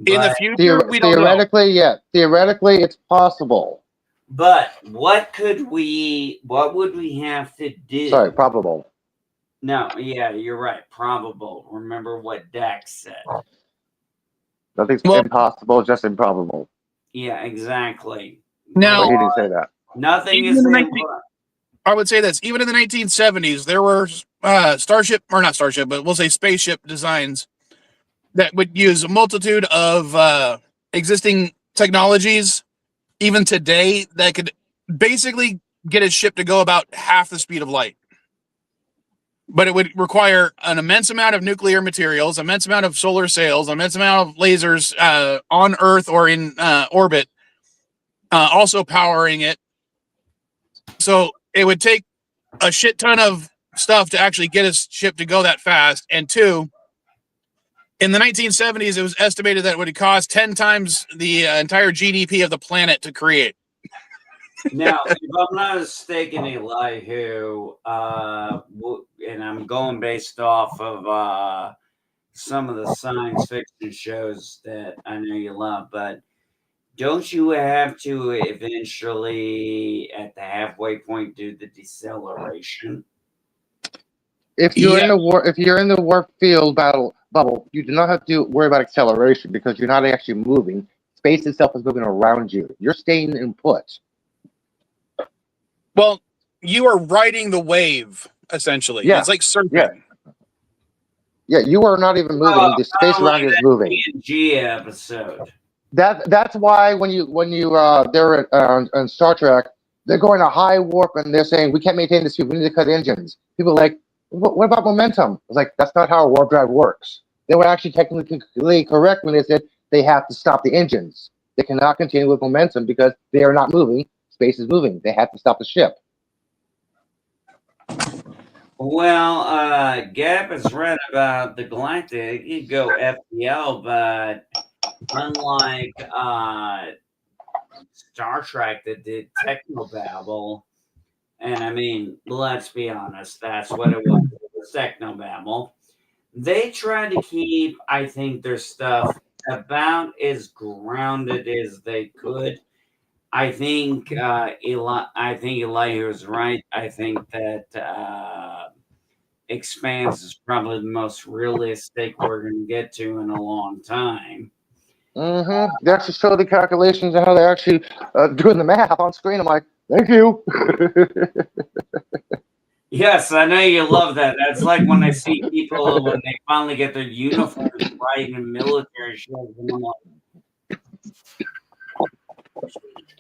In the future, we don't theoretically, know. Yeah. Theoretically, it's possible. But what would we have to do? Sorry, probable. No, yeah, you're right. Probable. Remember what Dax said. Nothing's impossible, just improbable. Yeah, exactly. Now, he didn't say that. Nothing is I would say this. Even in the 1970s, there were we'll say spaceship designs that would use a multitude of existing technologies, even today, that could basically get a ship to go about half the speed of light. But it would require an immense amount of nuclear materials, immense amount of solar sails, immense amount of lasers on Earth or in orbit, also powering it. So it would take a shit ton of stuff to actually get a ship to go that fast. And two, in the 1970s, it was estimated that it would cost 10 times the entire GDP of the planet to create. Now, if I'm not mistaken, Elihu, and I'm going based off of some of the science fiction shows that I know you love, but don't you have to eventually, at the halfway point, do the deceleration? If you're in the warp field bubble, you do not have to worry about acceleration because you're not actually moving. Space itself is moving around you. You're staying in put. Well, you are riding the wave, essentially. Yeah. It's like surfing. Yeah, you are not even moving. The space around you is moving. G episode. That's why when they're on Star Trek, they're going a high warp and they're saying we can't maintain this speed. We need to cut engines. People are like, what about momentum? It's like that's not how a warp drive works. They were actually technically correct when they said they have to stop the engines. They cannot continue with momentum because they are not moving. Space is moving. They have to stop the ship. Well, Gab has read about the Galactic. You go FPL, but unlike Star Trek that did Technobabble, and I mean, let's be honest, that's what it was Technobabble. They tried to keep, I think, their stuff about as grounded as they could. I think Elihu is right. I think that expanse is probably the most realistic we're going to get to in a long time. They actually show the calculations and how they're actually doing the math on screen. I'm like, thank you. Yes, I know you love that. That's like when I see people when they finally get their uniforms right in military shows. And I'm like,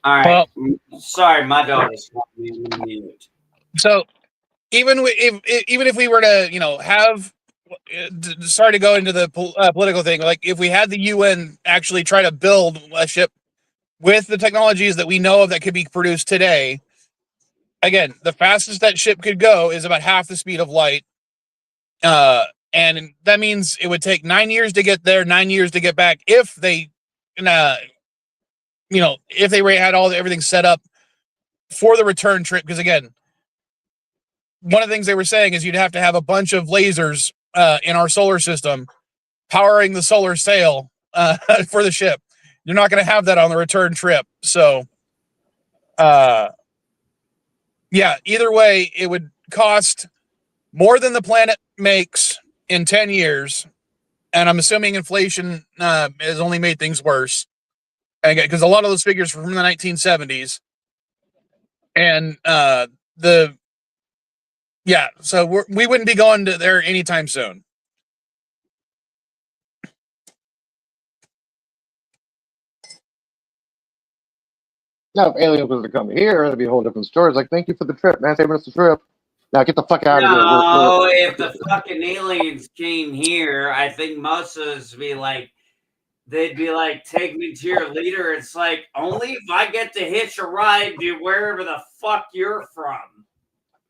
all right. Well, sorry, my daughter's calling me mute. So even if we were to, have sorry to go into the political thing, like if we had the UN actually try to build a ship with the technologies that we know of that could be produced today, again, the fastest that ship could go is about half the speed of light. And that means it would take 9 years to get there, 9 years to get back if they, if they had everything set up for the return trip. Because again, one of the things they were saying is you'd have to have a bunch of lasers in our solar system powering the solar sail for the ship. You're not going to have that on the return trip. So, either way, it would cost more than the planet makes in 10 years. And I'm assuming inflation has only made things worse. Because a lot of those figures are from the 1970s. And so we wouldn't be going to there anytime soon. Now, if aliens were to come here, it'd be a whole different story. It's like, thank you for the trip, man. Saving us the trip. Now get the fuck out of here. No, if the fucking aliens came here, I think most of us would be like, they'd be like, take me to your leader. It's like, only if I get to hitch a ride to wherever the fuck you're from.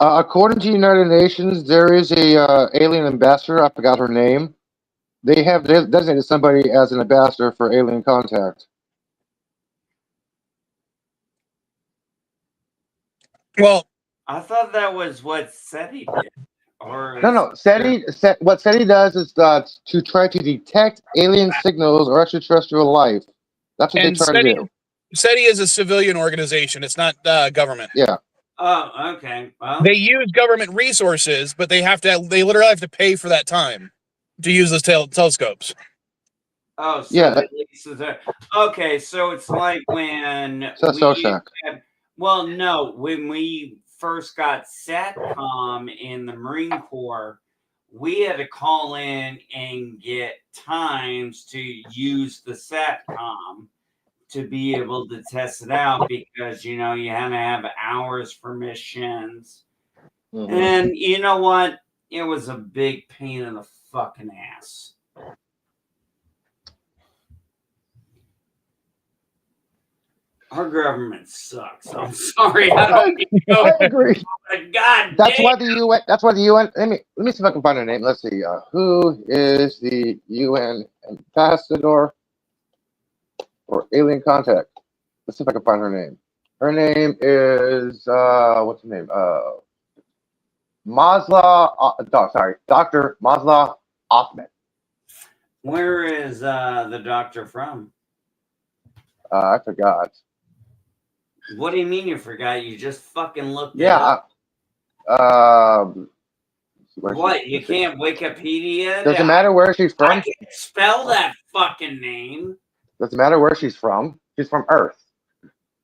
According to United Nations, there is a alien ambassador. I forgot her name. They have designated somebody as an ambassador for alien contact. Well, I thought that was what SETI did. No. What SETI does is to try to detect alien signals or extraterrestrial life. That's what they try to do. SETI is a civilian organization. It's not government. Yeah. Oh, okay. Well, they use government resources, but they literally have to pay for that time to use those telescopes. Oh, so yeah. Okay, so it's like when when we first got SATCOM in the Marine Corps, we had to call in and get times to use the SATCOM to be able to test it out because, you had to have hours for missions. Mm-hmm. And you know what? It was a big pain in the fucking ass. Our government sucks. I'm sorry. I agree. God that's damn. Why the UN. That's why the UN. Let me see if I can find her name. Let's see. Who is the UN ambassador for alien contact? Let's see if I can find her name. Her name is what's her name? Dr. Masla Othman. Where is the doctor from? I forgot. What do you mean you forgot? You just fucking looked it up. What? You can't Wikipedia? Doesn't matter where she's from. I can't spell that fucking name. Doesn't matter where she's from. She's from Earth.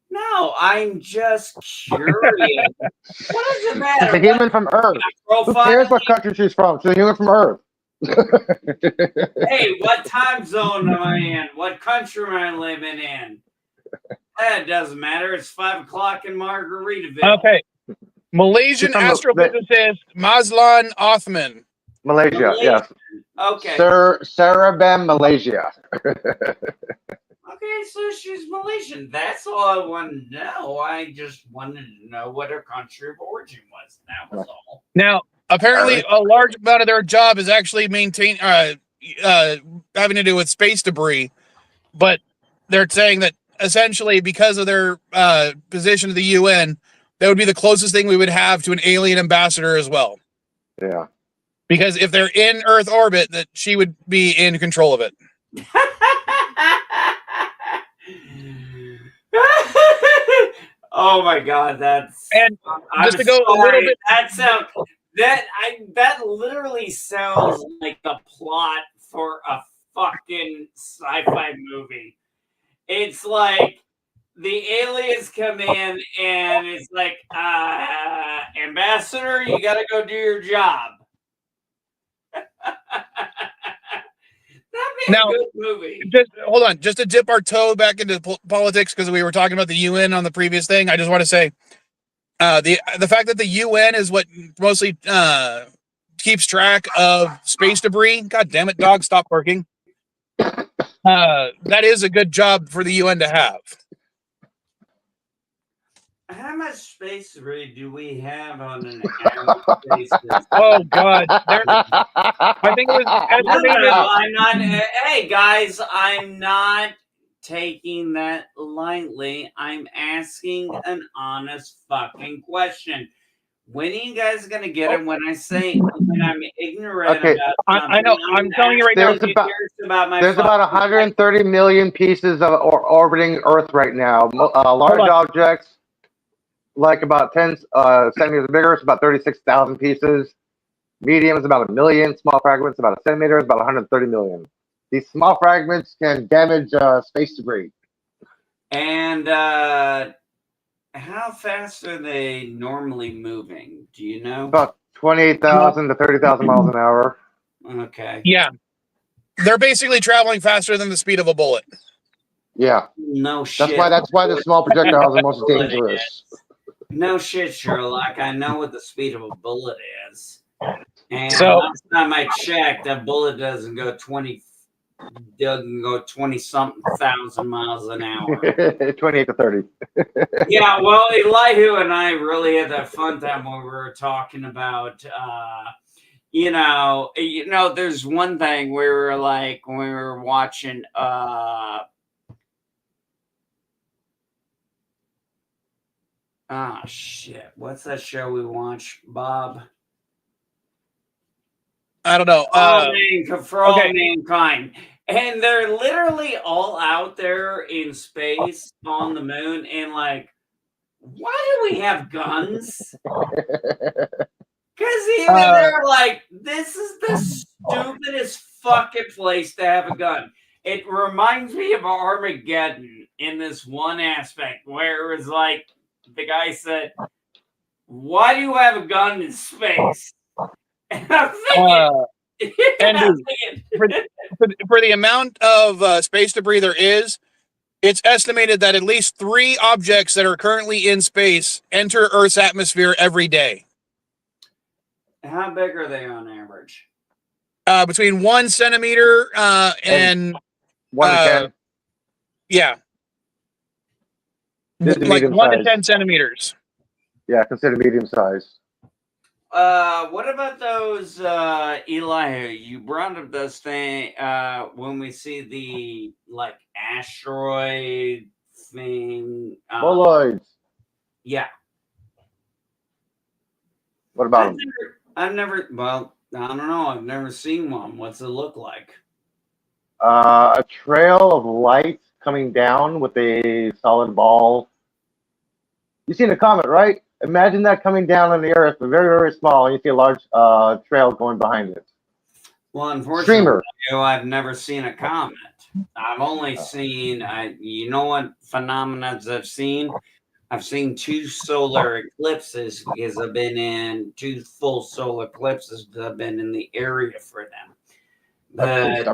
No, I'm just curious. What does it matter? She's a human from Earth. Who cares what country she's from? She's a human from Earth. Hey, what time zone am I in? What country am I living in? That doesn't matter. It's 5:00 in Margaritaville. Okay. Malaysian astrophysicist Maslan Othman. Malaysia, yes. Okay. Sarabam, Malaysia. Okay, so she's Malaysian. That's all I wanted to know. I just wanted to know what her country of origin was. That was all. Now, apparently, a large amount of their job is actually having to do with space debris, but they're saying that essentially because of their position to the UN, that would be the closest thing we would have to an alien ambassador as well. Yeah. Because if they're in Earth orbit, that she would be in control of it. Oh my God, that's and just to go a little bit. That sounds That literally sounds like the plot for a fucking sci-fi movie. It's like the aliens come in and it's like, Ambassador, you got to go do your job. That'd be Now, a good movie. just hold on, just to dip our toe back into politics because we were talking about the UN on the previous thing. I just want to say, the fact that the UN is what mostly keeps track of space debris. God damn it, dog, stop barking. That is a good job for the UN to have. How much space debris do we have on an average basis? Oh God, I think it was estimated. No, I'm not. Hey guys, I'm not taking that lightly. I'm asking an honest fucking question. When are you guys gonna get it? When I say when I'm ignorant Okay, about something, I know. I'm telling you right now. There's about 130 million pieces of orbiting Earth right now. Large objects, like about 10 centimeters bigger, it's about 36,000 pieces. Medium is about 1 million. Small fragments, about a centimeter, is about 130 million. These small fragments can damage space debris. And how fast are they normally moving? Do you know? About 28,000 to 30,000 miles an hour. Okay. Yeah, they're basically traveling faster than the speed of a bullet. Yeah. No shit. That's why the small projectiles are most dangerous. No shit, Sherlock. I know what the speed of a bullet is. And So- last time I checked, that bullet doesn't go 20 something thousand miles an hour. 28 to 30. Yeah, well, Elihu and I really had that fun time when we were talking about there's one thing we were like when we were watching shit. What's that show we watched, Bob? I don't know. For all mankind. And they're literally all out there in space on the moon and like, why do we have guns? Because even they're like, this is the stupidest fucking place to have a gun. It reminds me of Armageddon in this one aspect where it was like, the guy said, why do you have a gun in space? And I'm thinking, for the amount of space debris there is, it's estimated that at least 3 objects that are currently in space enter Earth's atmosphere every day. How big are they on average? Between 1 centimeter and 1 to 10. Yeah. Like 1 to 10 centimeters. Yeah, considered medium size. What about those, Elihu? You brought up those things when we see the like asteroid thing. Boloids. Yeah. What about them? I don't know. I've never seen one. What's it look like? A trail of light coming down with a solid ball. You've seen a comet, right? Imagine that coming down on the Earth, but very, very small, and you see a large trail going behind it. Well, unfortunately, I've never seen a comet. I've only seen, you know what phenomena I've seen? I've seen 2 solar eclipses because I've been in 2 full solar eclipses that I've been in the area for them. But,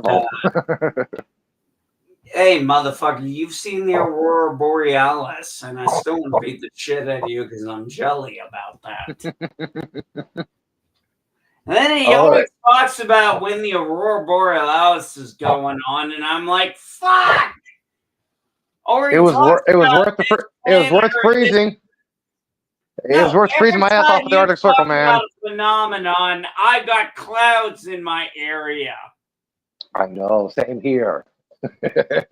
hey, motherfucker, you've seen the Aurora Borealis, and I still want to beat the shit out of you because I'm jelly about that. And then he always talks about when the Aurora Borealis is going on, and I'm like, fuck! It was worth freezing. It was worth freezing my ass off the Arctic Circle, man. Phenomenon. I got clouds in my area. I know. Same here. What do you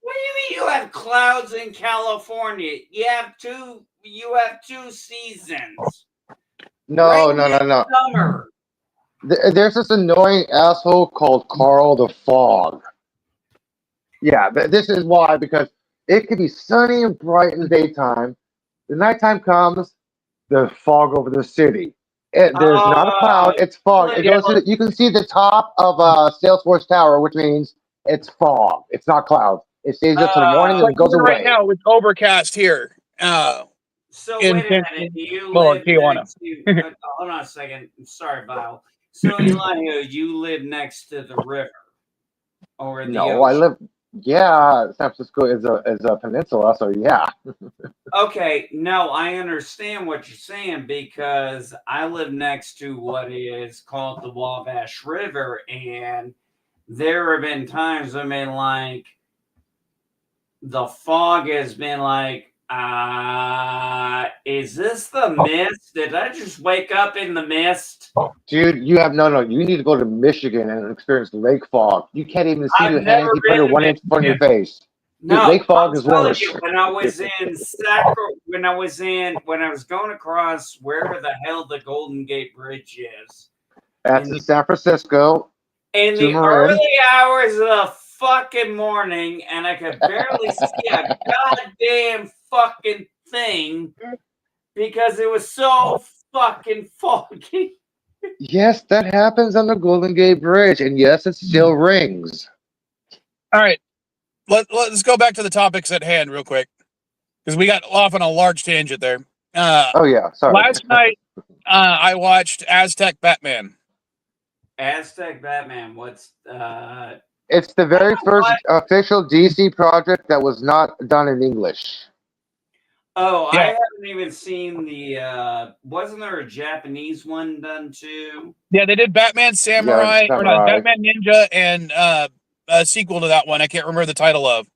mean you have clouds in California? You have two seasons. No. Summer. There's this annoying asshole called Carl the Fog. Yeah, this is why, because it could be sunny and bright in the daytime. The nighttime comes, the fog over the city. There's not a cloud. It's fog. It goes look, to. You can see the top of Salesforce Tower, which means it's fog. It's not cloud. It stays up till the morning and Like then goes even right away. now, it's overcast here. so In wait a minute. Do you well, in live Tijuana. next to? Hold on a second. Sorry, Vile. So Elihu, you live next to the river or the No, I ocean? live. Yeah, San Francisco is a peninsula, so yeah. Okay, no, I understand what you're saying because I live next to what is called the Wabash River, and there have been times I mean, like the fog has been like, is this the mist? Did I just wake up in the mist? Dude, you have no. You need to go to Michigan and experience lake fog. You can't even see I've your hands. never You put been it to 1 inch in front of your face. Dude, No, lake fog I'm is telling worse. you, when I was in Sacramento, when I was going across wherever the hell the Golden Gate Bridge is, That's in San Francisco. in To the Marin. early hours of the fucking morning, and I could barely see a goddamn fucking thing because it was so fucking foggy. Yes, that happens on the Golden Gate Bridge, and yes, it still rings. All right, let's go back to the topics at hand real quick because we got off on a large tangent there. Oh yeah, sorry. Last night, I watched Aztec Batman. Aztec Batman, It's the very first what? official DC project that was not done in English. Oh, I Yeah, haven't even seen the wasn't there a Japanese one done too? yeah, they did Batman Yeah, Samurai or not Samurai. Batman Ninja and a sequel to that one. I can't remember the title of.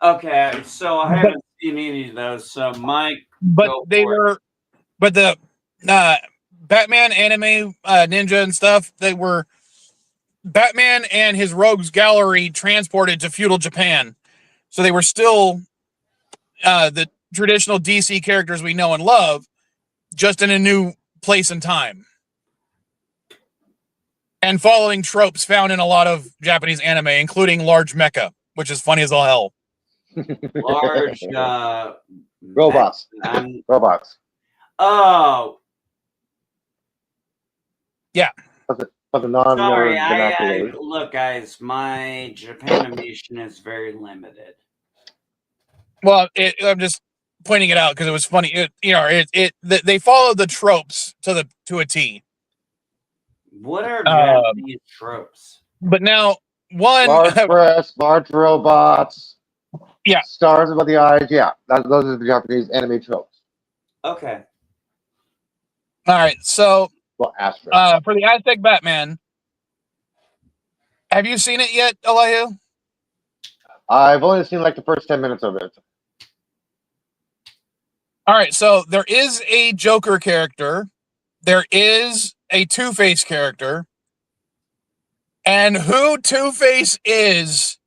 Okay, so I But haven't seen any of those. So Mike, but go they for it. were but the Batman anime ninja and stuff. They were Batman and his rogues gallery transported to feudal Japan. So they were still the traditional DC characters we know and love, just in a new place and time. And following tropes found in a lot of Japanese anime, including large mecha, which is funny as all hell. Large Robots. Robots. Oh, Yeah. But the sorry. non-nerd I vernacular. look, guys. My Japanimation is very limited. Well, I'm just pointing it out because it was funny. They follow the tropes to a T. What are Japanese tropes? But now one, Large breasts, large robots, yeah. stars above the eyes. Yeah, those are the Japanese anime tropes. Okay. All right. So Well, asterisk. for the Aztec Batman, have you seen it yet, Elihu? I've only seen like the first 10 minutes of it. All right. So there is a Joker character. There is a Two-Face character. And who Two-Face is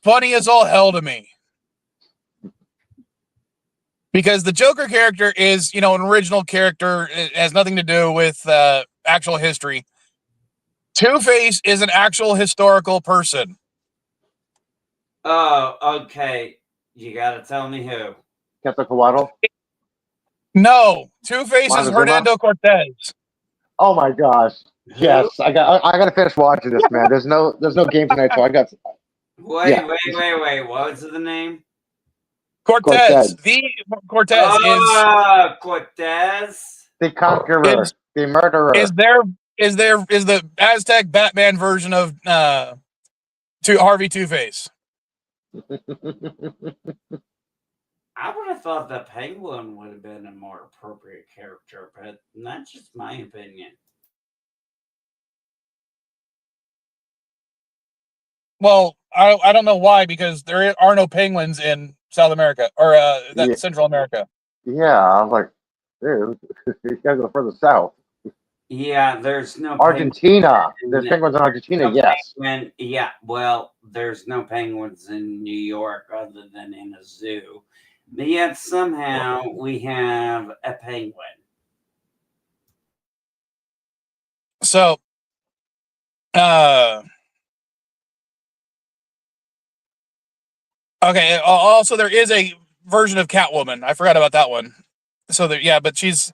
funny as all hell to me. Because the Joker character is, an original character. It has nothing to do with actual history. Two-Face is an actual historical person. Oh, okay. You gotta tell me who. Quetzalcoatl. No, Two-Face is Montezuma. Hernando Cortez. Oh my gosh. Who? Yes, I gotta finish watching this, man. There's no game tonight, so I got. Wait. What was the name? Cortez. The Cortez Cortez. The conqueror, is the murderer. is the Aztec Batman version of Harvey Two-Face. I would have thought the Penguin would have been a more appropriate character, but that's just my opinion. Well, I don't know why, because there are no penguins in South America or Yeah. Central America. Yeah, I was like, dude, you gotta go further south. Yeah, there's no Argentina. There's penguins in Argentina, yes. Yeah, well, there's no penguins in New York other than in a zoo. But yet somehow we have a penguin. So, okay. Also, there is a version of Catwoman. I forgot about that one. So but she's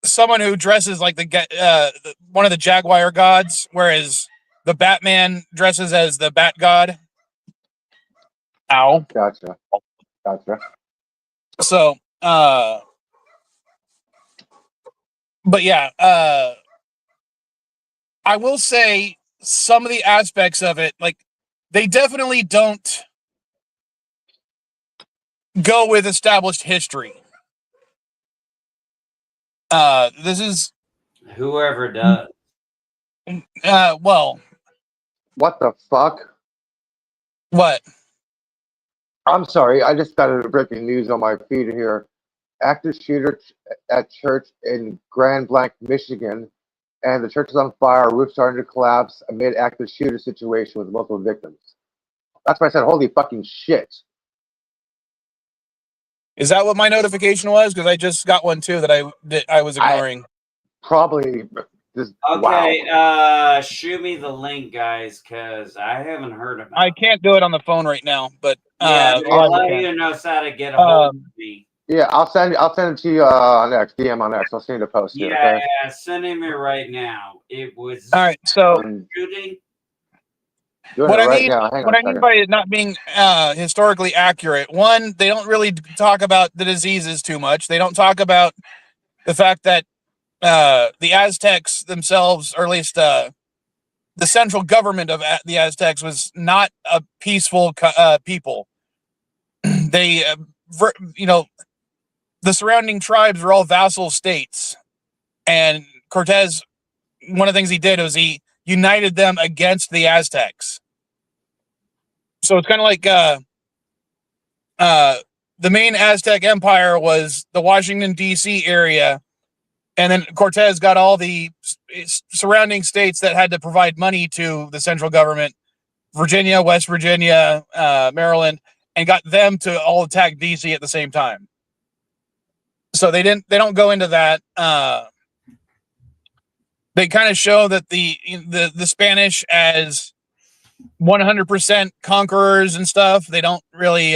someone who dresses like one of the Jaguar gods, whereas the Batman dresses as the Bat God. Ow. Gotcha. So, but yeah, I will say some of the aspects of it, like, they definitely don't go with established history. This is Whoever does. well, What the fuck? what? I'm sorry, I just got a breaking news on my feed here. Active shooter at church in Grand Blanc, Michigan, and the church is on fire. Roof starting to collapse amid active shooter situation with multiple victims. That's why I said, "Holy fucking shit!" Is that what my notification was? Because I just got one too that I was ignoring. Probably just Okay, wow. shoot me the link, guys, because I haven't heard about I it. can't do it on the phone right now, but Yeah, Elijah can. Elijah knows how to get a hold of me. Yeah, I'll send it to you on X, DM on X. I'll send you the post here. Yeah, Okay. yeah, send him it right now. It was All right, so shooting. Doing what it I right mean, now. Hang on what a I mean second. by it not being historically accurate, one, they don't really talk about the diseases too much. They don't talk about the fact that the Aztecs themselves, or at least the central government of the Aztecs, was not a peaceful people. They, the surrounding tribes were all vassal states, and Cortez, one of the things he did was he united them against the Aztecs. So it's kind of like the main Aztec Empire was the Washington, D.C. area, and then Cortez got all the surrounding states that had to provide money to the central government, Virginia, West Virginia, Maryland, and got them to all attack D.C. at the same time. So they don't go into that. They kind of show that the Spanish as 100% conquerors and stuff. They don't really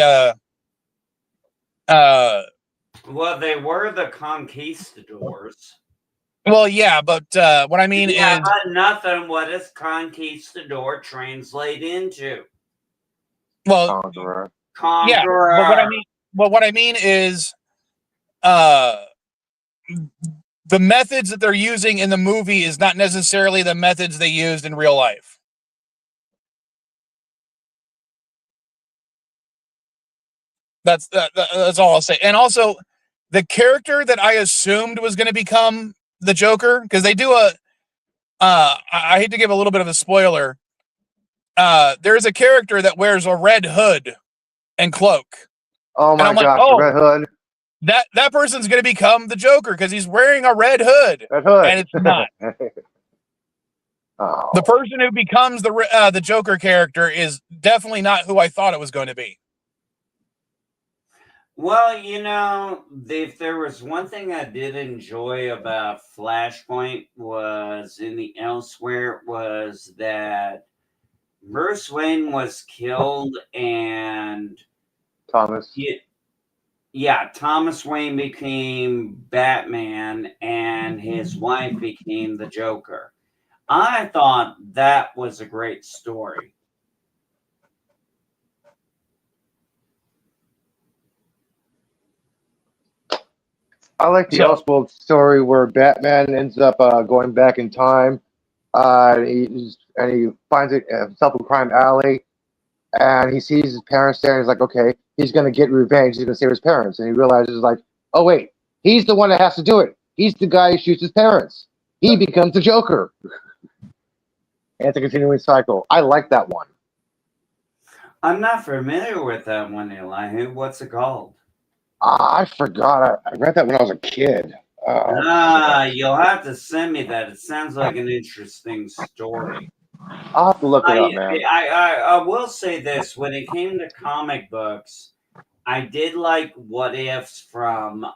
Well, they were the conquistadors. well, yeah, but what I mean is, but nothing. What does conquistador translate into? well, Conqueror. yeah, Conqueror. but what I mean is, the methods that they're using in the movie is not necessarily the methods they used in real life. That's all I'll say. And also, the character that I assumed was going to become the Joker, because they do I hate to give a little bit of a spoiler. There's a character that wears a red hood and cloak. Oh my gosh, the Red Hood. That person's going to become the Joker because he's wearing a red hood. Red Hood. And it's not. Oh. The person who becomes the Joker character is definitely not who I thought it was going to be. Well, if there was one thing I did enjoy about Flashpoint was in the elsewhere was that Bruce Wayne was killed and Thomas. Thomas Wayne became Batman and his wife became the Joker. I thought that was a great story. I like the Elseworld story where Batman ends up going back in time, and he finds himself in Crime Alley, and he sees his parents there, and he's like, okay, he's going to get revenge. He's going to save his parents, and he realizes, like, oh wait, he's the one that has to do it. He's the guy who shoots his parents. He becomes the Joker. And it's a continuing cycle. I like that one. I'm not familiar with that one, Eli. What's it called? I forgot. I read that when I was a kid. You'll have to send me that. It sounds like an interesting story. I'll have to look it up, man. I will say this. When it came to comic books, I did like What Ifs from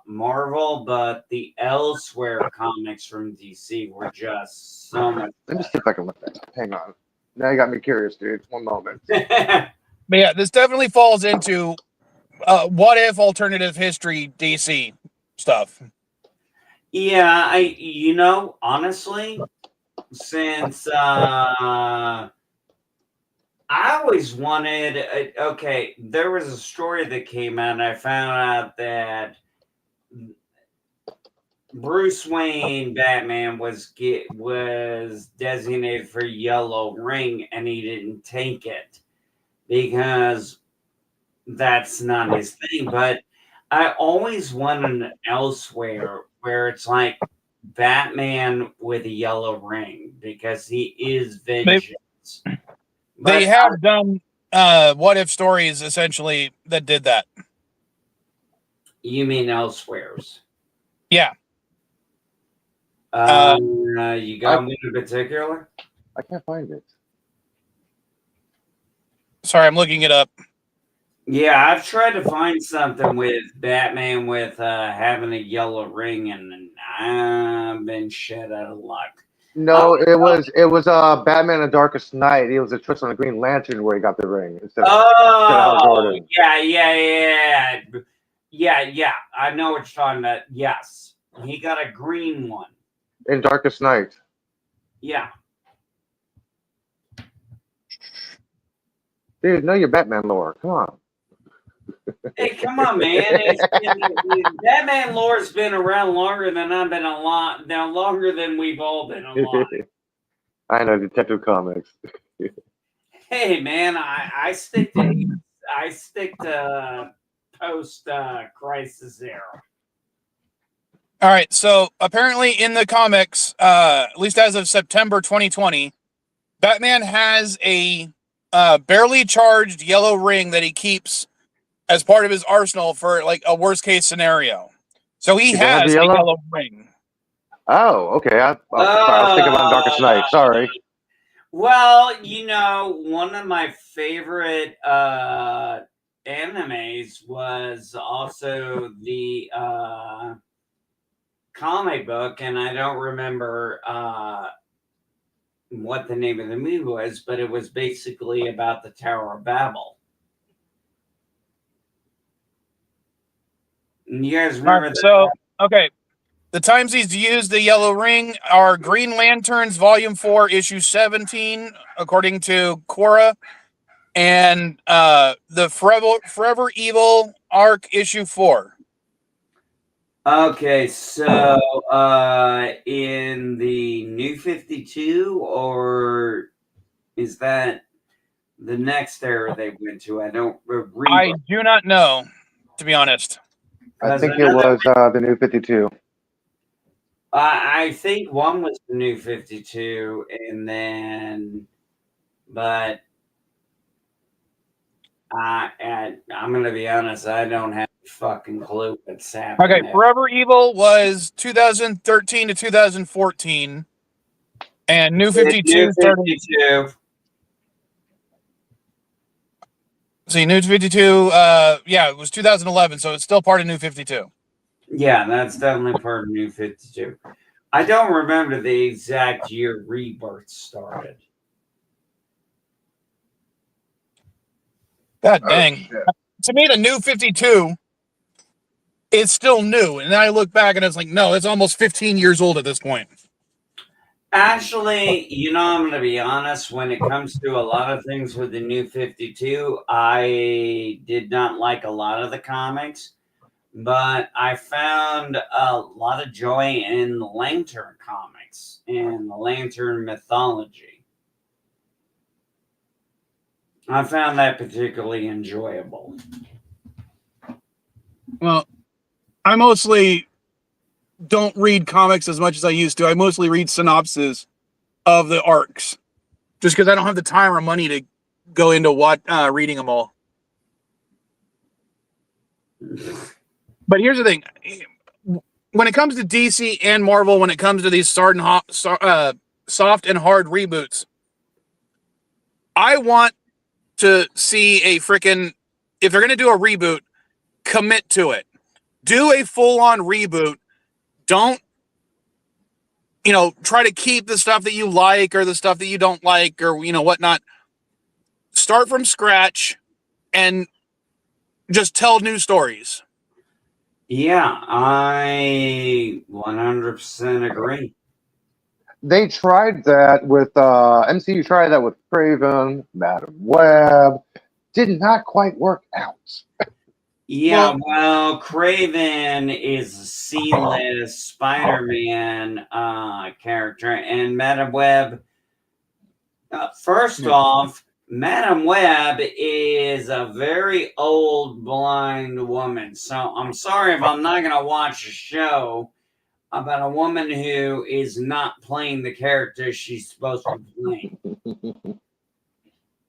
Marvel, but the Elsewhere comics from DC were just so much. Let me see if I can look that up. Hang on. Now you got me curious, dude. One moment. But yeah, this definitely falls into what if alternative history DC stuff. Yeah, honestly, since I always wanted, okay, there was a story that came out, and I found out that Bruce Wayne Batman was designated for Yellow Ring, and he didn't take it because that's not his thing. But I always wanted an elsewhere where it's like Batman with a yellow ring because he is vengeance. They But have done what if stories essentially that did that. you mean elsewheres? Yeah. You got one in particular? I can't find it. Sorry, I'm looking it up. Yeah, I've tried to find something with Batman with having a yellow ring, and I've been shit out of luck. No, it was Batman and Darkest Night. It was a twist on the Green Lantern where he got the ring instead of Hal Jordan. Yeah. I know what you're talking about. Yes, he got a green one. In Darkest Night. Yeah. Dude, know your Batman lore. Come on. Hey, come on, man! Batman lore's been around longer than I've been alive. Now, longer than we've all been alive. I know Detective Comics. Hey, man, I stick to post crisis era. All right, so apparently in the comics, at least as of September 2020, Batman has a barely charged yellow ring that he keeps as part of his arsenal for like a worst case scenario. So he has a yellow ring. Oh, okay. Sorry, I was thinking about Darkest Night. Sorry. Well, one of my favorite animes was also the comic book, and I don't remember what the name of the movie was, but it was basically about the Tower of Babel. You guys remember that? So, okay. The times he's used the yellow ring are Green Lanterns Volume 4, Issue 17, according to Quora, and the Forever Evil arc, Issue 4. Okay, so in the New 52, or is that the next era they went to? I don't remember. I do not know, to be honest. I think it was the New 52. I think one was the New 52, and then, but I'm going to be honest, I don't have a fucking clue what's happening. Okay, Forever Evil was 2013 to 2014, and New 52 started. See, New 52, it was 2011, so it's still part of New 52. Yeah, that's definitely part of New 52. I don't remember the exact year Rebirth started. God dang. To me, the New 52 is still new. And then I look back and it's like, no, it's almost 15 years old at this point. Actually, I'm going to be honest. When it comes to a lot of things with the New 52, I did not like a lot of the comics. But I found a lot of joy in the Lantern comics and the Lantern mythology. I found that particularly enjoyable. Well, I mostly don't read comics as much as I used to. I mostly read synopses of the arcs, just because I don't have the time or money to go into reading them all. But here's the thing. When it comes to DC and Marvel, when it comes to these soft and hard reboots, I want to see a freaking, if they're going to do a reboot, commit to it. Do a full-on reboot. Don't, try to keep the stuff that you like or the stuff that you don't like or, whatnot. Start from scratch and just tell new stories. Yeah, I 100% agree. They tried that with MCU. Tried that with Craven, Madam Web. Did not quite work out. Yeah, well, Craven is a C-list Spider-Man character, and Madam Web. First off, Madam Web is a very old blind woman. So I'm sorry if I'm not going to watch a show about a woman who is not playing the character she's supposed to be playing.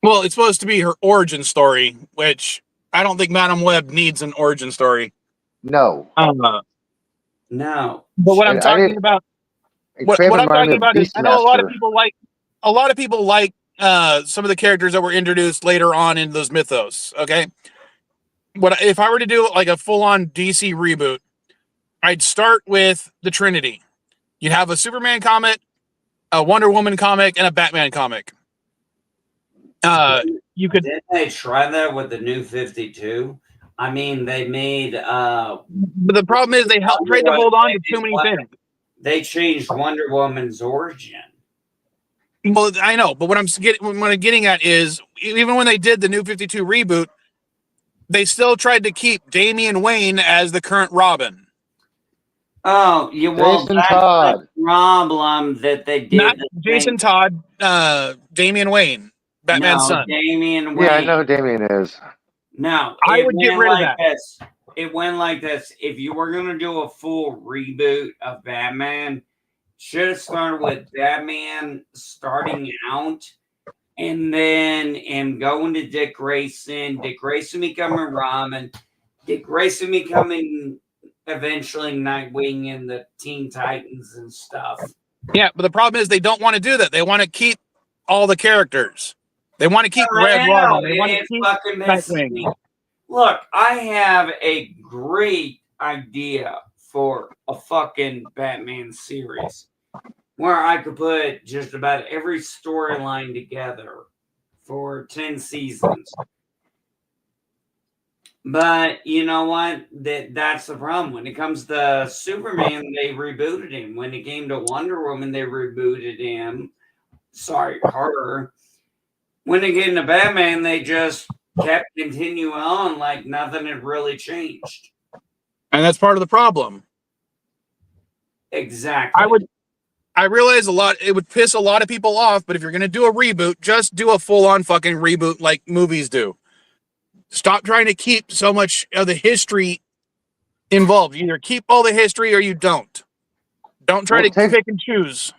Well, it's supposed to be her origin story, which I don't think Madam Web needs an origin story. No. No. But what I'm talking about, what I'm talking about is, I know a lot of people like some of the characters that were introduced later on in those mythos. Okay, if I were to do like a full-on DC reboot, I'd start with the Trinity. You'd have a Superman comic, a Wonder Woman comic, and a Batman comic. You could. Didn't they try that with the New 52? I mean, they made. But the problem is they tried to hold on to too many things. They changed Wonder Woman's origin. Well, I know, but what I'm getting at is, even when they did the New 52 reboot, they still tried to keep Damian Wayne as the current Robin. Oh, you won't. That's the problem that they did. Not Jason Todd, Damian Wayne, Batman's son. Damian Wayne. Yeah, I know who Damian is. No, I would get rid of that. It went like this. If you were going to do a full reboot of Batman, should have started with Batman starting out and then going to Dick Grayson becoming Robin, Dick Grayson becoming eventually Nightwing and the Teen Titans and stuff. Yeah, but the problem is they don't want to do that. They want to keep all the characters. They want to keep Red Robin. They want to keep Nightwing. Look, I have a great idea for a fucking Batman series where I could put just about every storyline together for 10 seasons. But you know what? That's the problem. When it comes to Superman, they rebooted him. When it came to Wonder Woman, they rebooted him. Sorry, her. When it came to Batman, they just kept continuing on like nothing had really changed. And that's part of the problem. Exactly. I realize it would piss a lot of people off, but if you're going to do a reboot, just do a full-on fucking reboot like movies do. Stop trying to keep so much of the history involved. You either keep all the history or you don't. Don't try to pick and choose.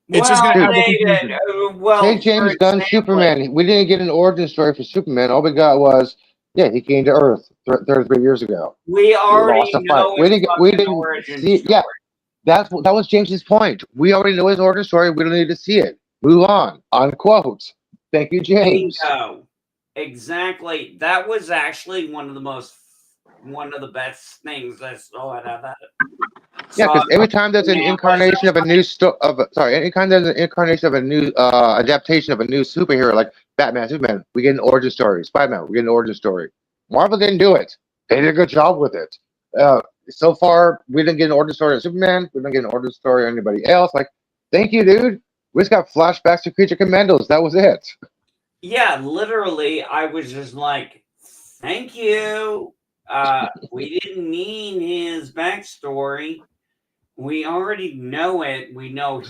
It's just going to have take James Gunn's Superman. We didn't get an origin story for Superman. All we got was, he came to Earth 33 years ago. We already know we didn't see it. Yeah, that was James's point. We already know his origin story. We don't need to see it. Move on. Unquote. Thank you, James. Bingo. Exactly. That was actually one of the best things I saw out of that. Yeah, because every time there's an incarnation of a new anytime there's an incarnation of a new adaptation of a new superhero like Batman, Superman, we get an origin story. Spider-Man, we get an origin story. Marvel didn't do it. They did a good job with it. So far, we didn't get an origin story on Superman. We didn't get an origin story on anybody else. Like, thank you, dude. We just got flashbacks to Creature Commandos. That was it. Yeah, literally, I was just like, thank you. We didn't need his backstory. We already know it. We know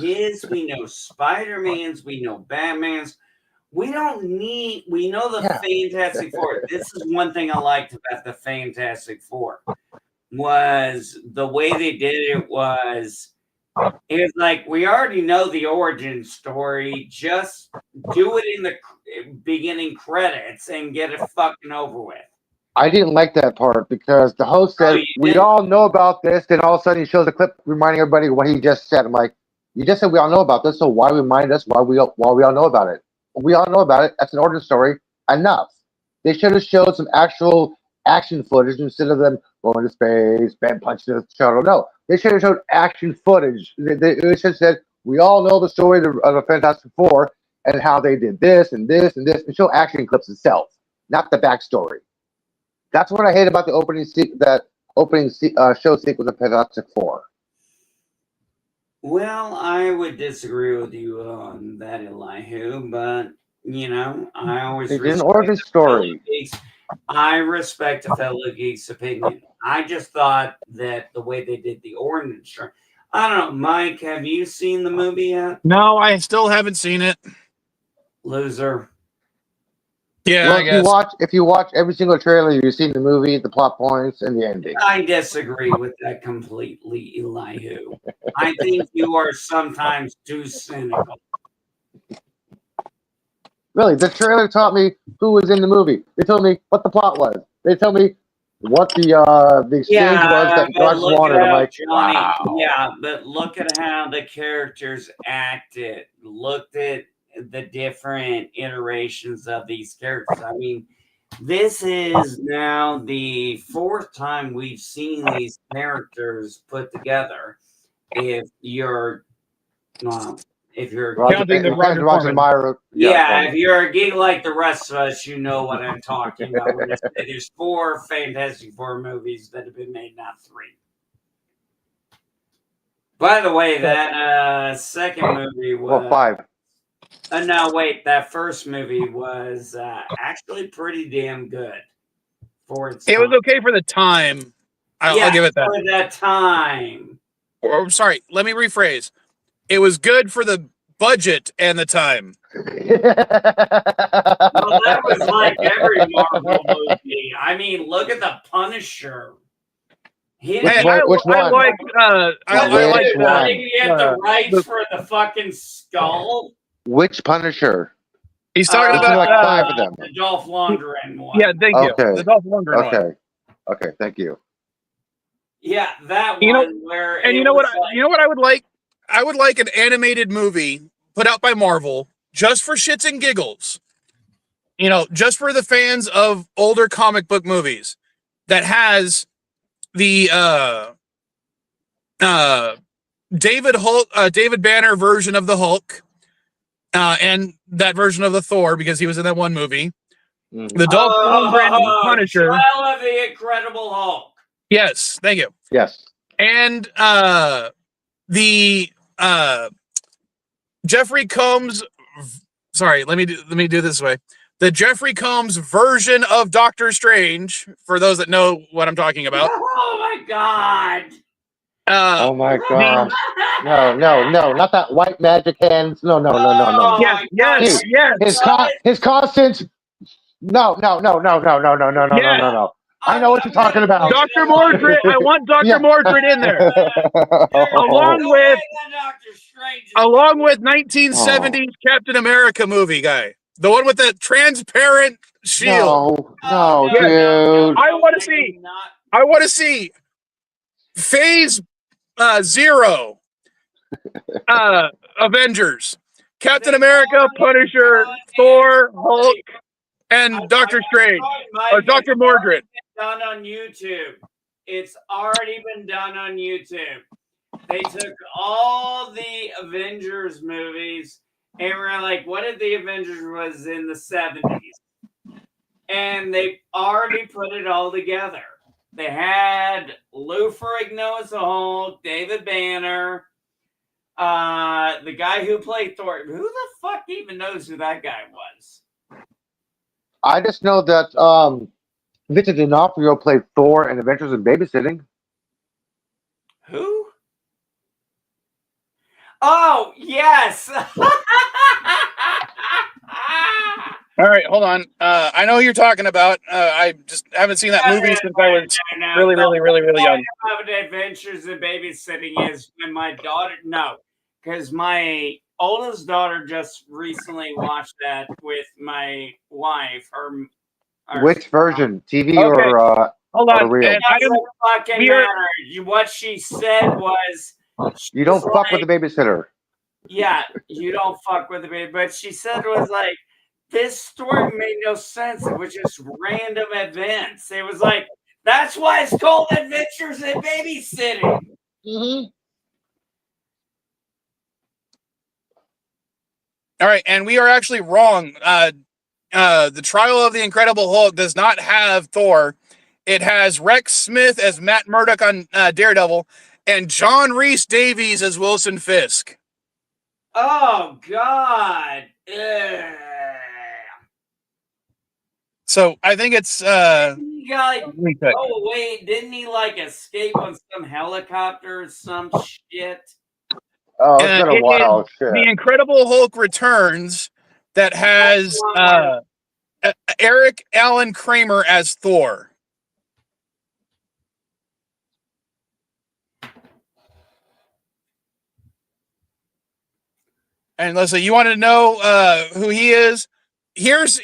we know Spider-Man's, we know Batman's. We know the Fantastic Four. This is one thing I liked about the Fantastic Four was the way they did it was like, we already know the origin story. Just do it in the beginning credits and get it fucking over with. I didn't like that part because the host said, we all know about this. Then all of a sudden he shows a clip reminding everybody what he just said. I'm like, you just said we all know about this, so why remind us why we all know about it? We all know about it. That's an origin story. Enough. They should have showed some actual action footage instead of them going to space, Ben punching the shuttle. No, they should have showed action footage. They should have said, we all know the story of the Fantastic Four and how they did this and this and this, and show action clips itself, not the backstory. That's what I hate about the opening that opening show sequence of Fantastic Four? Well, I would disagree with you on that, Elihu, but I always They did an respect origin a fellow story. geek's. I respect a fellow geek's opinion. I just thought that the way they did the origin story. I don't know, Mike. Have you seen the movie yet? No, I still haven't seen it. Loser. Yeah, Well, I guess. if you watch every single trailer, you've seen the movie, the plot points, and the ending. I disagree with that completely, Elihu. I think you are sometimes too cynical. Really, the trailer taught me who was in the movie. They told me what the plot was. They told me what the exchange was that Josh wanted. I'm like, Johnny, wow. yeah, but look at how the characters acted. Looked at the different iterations of these characters. I mean, this is now the fourth time we've seen these characters put together. If you're Counting the Roger Corman. if you're a geek like the rest of us, you know what I'm talking about when I say there's 4 Fantastic Four movies that have been made, not 3. By the way, that second movie was 5. no, wait, that first movie was actually pretty damn good for its It time. was okay for the time. I'll give it that. For that time. Or, sorry, let me rephrase. It was good for the budget and the time. Well, that was like every Marvel movie. I mean, look at the Punisher. Which one? I like. Did he get the rights for the fucking skull? Which Punisher? He's talking about like 5 of them. The Dolph Lundgren one. Yeah, thank you. Okay. The Dolph Lundgren one. Okay, thank you. Yeah, that one where. And you know what? You know what I would like? I would like an animated movie put out by Marvel just for shits and giggles. Just for the fans of older comic book movies that has the David Banner version of the Hulk, and that version of the Thor because he was in that one movie. Mm-hmm. The Dolph Lundgren Punisher. Trial of the Incredible Hulk. Yes, thank you. Yes. And the Jeffrey Combs. Sorry, let me do this way. The Jeffrey Combs version of Doctor Strange, for those that know what I'm talking about. Oh my god! Oh my gosh! No, not that white magic hands. No. Yes. His constant. No. I know what you're talking about. Dr. Mordred. I want Dr. Mordred in there, along with 1970s Captain America movie guy, the one with the transparent shield. No, dude. I want to see Phase Zero, Avengers, Captain America, Punisher, Thor, Hulk, and Doctor Strange, or Dr. Mordred. Done on YouTube. It's already been done on YouTube. They took all the Avengers movies and were like, what if the Avengers was in the 70s? And they already put it all together. They had Lou Ferrigno as the Hulk, David Banner, the guy who played Thor. Who the fuck even knows who that guy was? I just know that Vincent D'Onofrio played Thor in Adventures in Babysitting. Who? Oh, yes. All right, hold on. I know who you're talking about. I just haven't seen that movie since I was really young. Adventures in Babysitting is when my daughter, because my oldest daughter just recently watched that with my wife. Which version? TV or hold on. real? It doesn't fucking matter. What she said was, you don't fuck with the babysitter. Yeah, you don't fuck with the baby. But she said was like, this story made no sense. It was just random events. It was like, that's why it's called Adventures in Babysitting. Mm-hmm. All right, and we are actually wrong. The Trial of the Incredible Hulk does not have Thor. It has Rex Smith as Matt Murdock on Daredevil, and John Rhys Davies as Wilson Fisk. Oh God! Ugh. So I think it's He got, oh wait, didn't he like escape on some helicopter or some shit? Oh, it's been a while. Shit. The Incredible Hulk Returns that has Eric Allen Kramer as Thor. And Leslie, you want to know who he is? Here's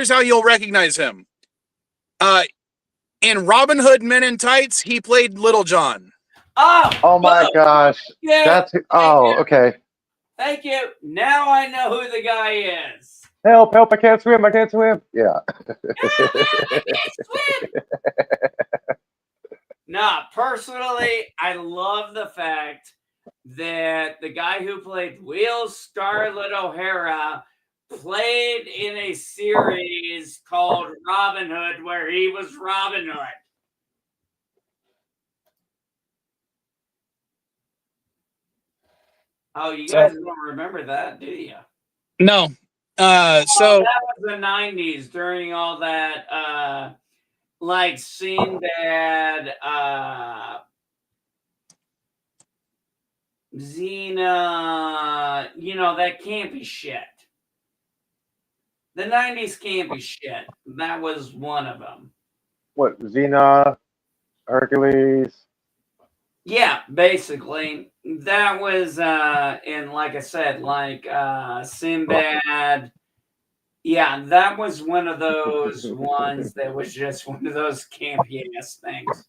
how you'll recognize him. In Robin Hood Men in Tights, he played Little John. Oh my gosh. Yeah. Okay. Thank you. Now I know who the guy is. Help, I can't swim. Yeah. Nah, personally, I love the fact that the guy who played Will Scarlett O'Hara played in a series called Robin Hood where he was Robin Hood. Oh, you guys don't remember that, do you? No. That was the 90s during all that like Sinbad, Xena, that campy shit. The 90s campy shit. That was one of them. What, Xena, Hercules? Yeah, basically. That was, and like I said, like Sinbad. Yeah, that was one of those ones that was just one of those campy ass things.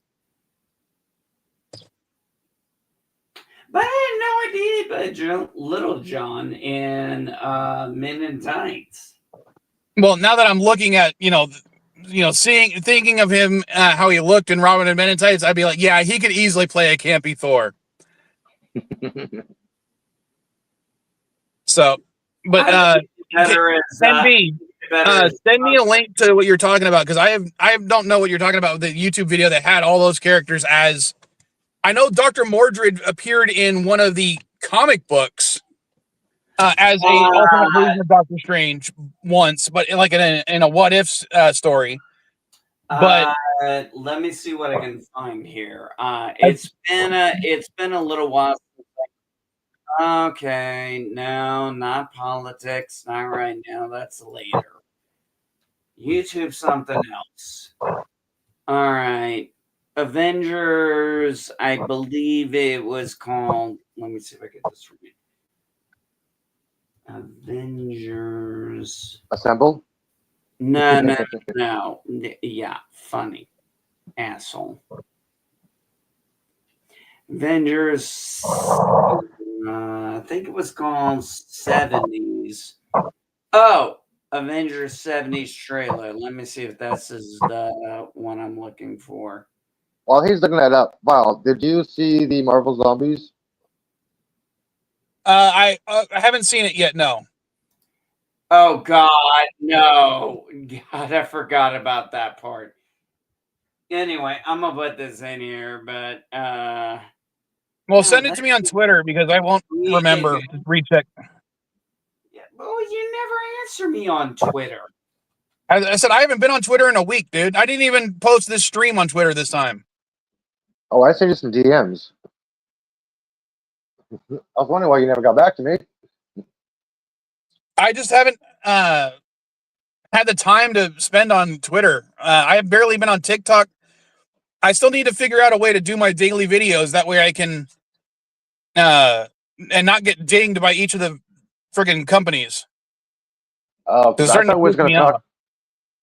But I had no idea about Little John in Men in Tights. Well, now that I'm looking at, thinking of him, how he looked in Robin Hood Men in Tights, I'd be like, yeah, he could easily play a campy Thor. So, but send me a link to what you're talking about, because I don't know what you're talking about with the YouTube video that had all those characters as. I know Dr. Mordred appeared in one of the comic books as a alternate version of Doctor Strange once, but like in a what if story. But let me see what I can find here. It's been a little while. Okay, no, not politics, not right now. That's later. YouTube something else. All right. Avengers, I believe it was called. Let me see if I can just read. Avengers. Assemble? No. Yeah, funny. Asshole. Avengers. I think it was called 70s. Oh, Avengers 70s trailer. Let me see if this is the one I'm looking for. While he's looking that up, Vile, did you see the Marvel Zombies? I haven't seen it yet. No. Oh God, no! God, I forgot about that part. Anyway, I'm gonna put this in here, but well, send it to me on Twitter because I won't remember to recheck. Yeah, well, you never answer me on Twitter. I said I haven't been on Twitter in a week, dude. I didn't even post this stream on Twitter this time. Oh, I sent you some DMs. I was wondering why you never got back to me. I just haven't had the time to spend on Twitter. I have barely been on TikTok. I still need to figure out a way to do my daily videos. That way I can and not get dinged by each of the friggin' companies. Oh, I thought we was going to talk.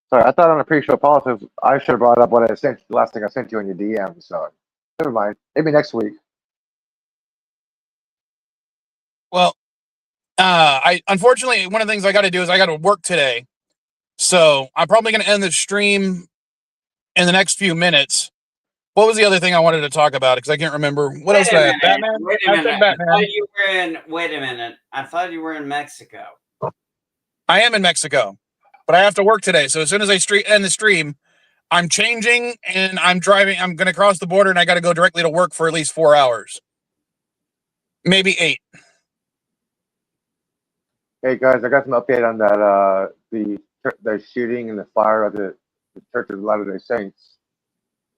Sorry, I thought on a pre-show politics, I should have brought up what I sent, the last thing I sent you on your DM. So never mind. Maybe next week. Well, I unfortunately one of the things I got to do is I got to work today, so I'm probably going to end the stream in the next few minutes. What was the other thing I wanted to talk about? Because I can't remember. What else did I have? Batman? Wait a minute. Batman. Wait a minute. I thought you were in Mexico. I am in Mexico, but I have to work today. So as soon as I end the stream, I'm changing and I'm driving. I'm going to cross the border and I got to go directly to work for at least 4 hours. Maybe 8. Hey guys, I got some update on that. The shooting and the fire of the Church of Latter-day Saints.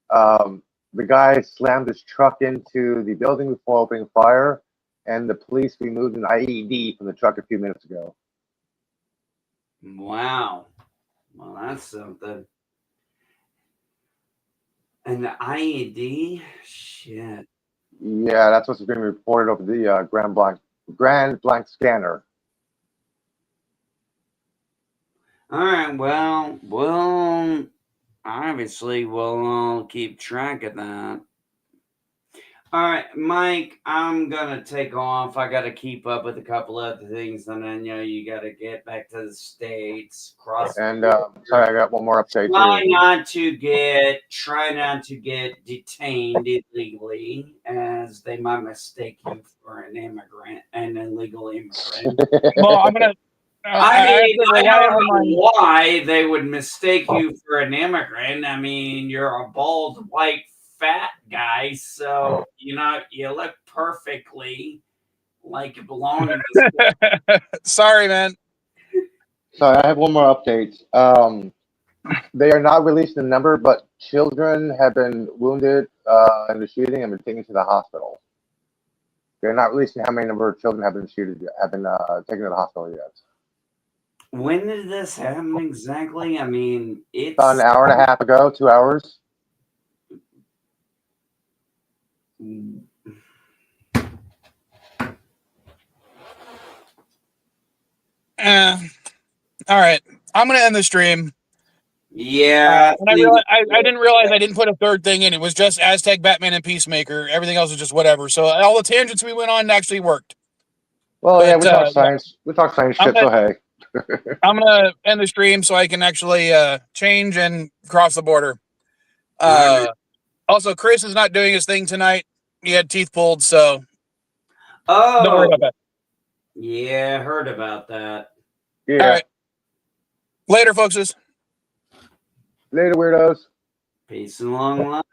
The guy slammed his truck into the building before opening fire, and the police removed an IED from the truck a few minutes ago. Wow. Well, that's something. An IED? Shit. Yeah, that's what's being reported over the Grand Blank scanner. All right. Well, obviously we'll keep track of that. All right, Mike, I'm going to take off. I got to keep up with a couple other things, and then, you got to get back to the States. And sorry, I got one more update. Try not to get detained illegally, as they might mistake you for an illegal immigrant. Well, I'm going to. I don't know why they would mistake you for an immigrant. I mean, you're a bald, white, fat guy, so you look perfectly like you belong in this. Sorry, man. Sorry, I have one more update. They are not releasing the number, but children have been wounded in the shooting and been taken to the hospital. They're not releasing how many number of children have been taken to the hospital yet. When did this happen exactly? I mean, it's about an hour and a half ago, 2 hours. All right. I'm going to end the stream. Yeah. And I didn't realize I didn't put a third thing in. It was just Aztec Batman and Peacemaker. Everything else was just whatever. So all the tangents we went on actually worked. Well, yeah, we talk science. We talk science shit, so hey. I'm going to end the stream so I can actually change and cross the border. Also, Chris is not doing his thing tonight. He had teeth pulled, so don't worry about that. Yeah, I heard about that. Yeah. All right. Later, folks. Later, weirdos. Peace and long life.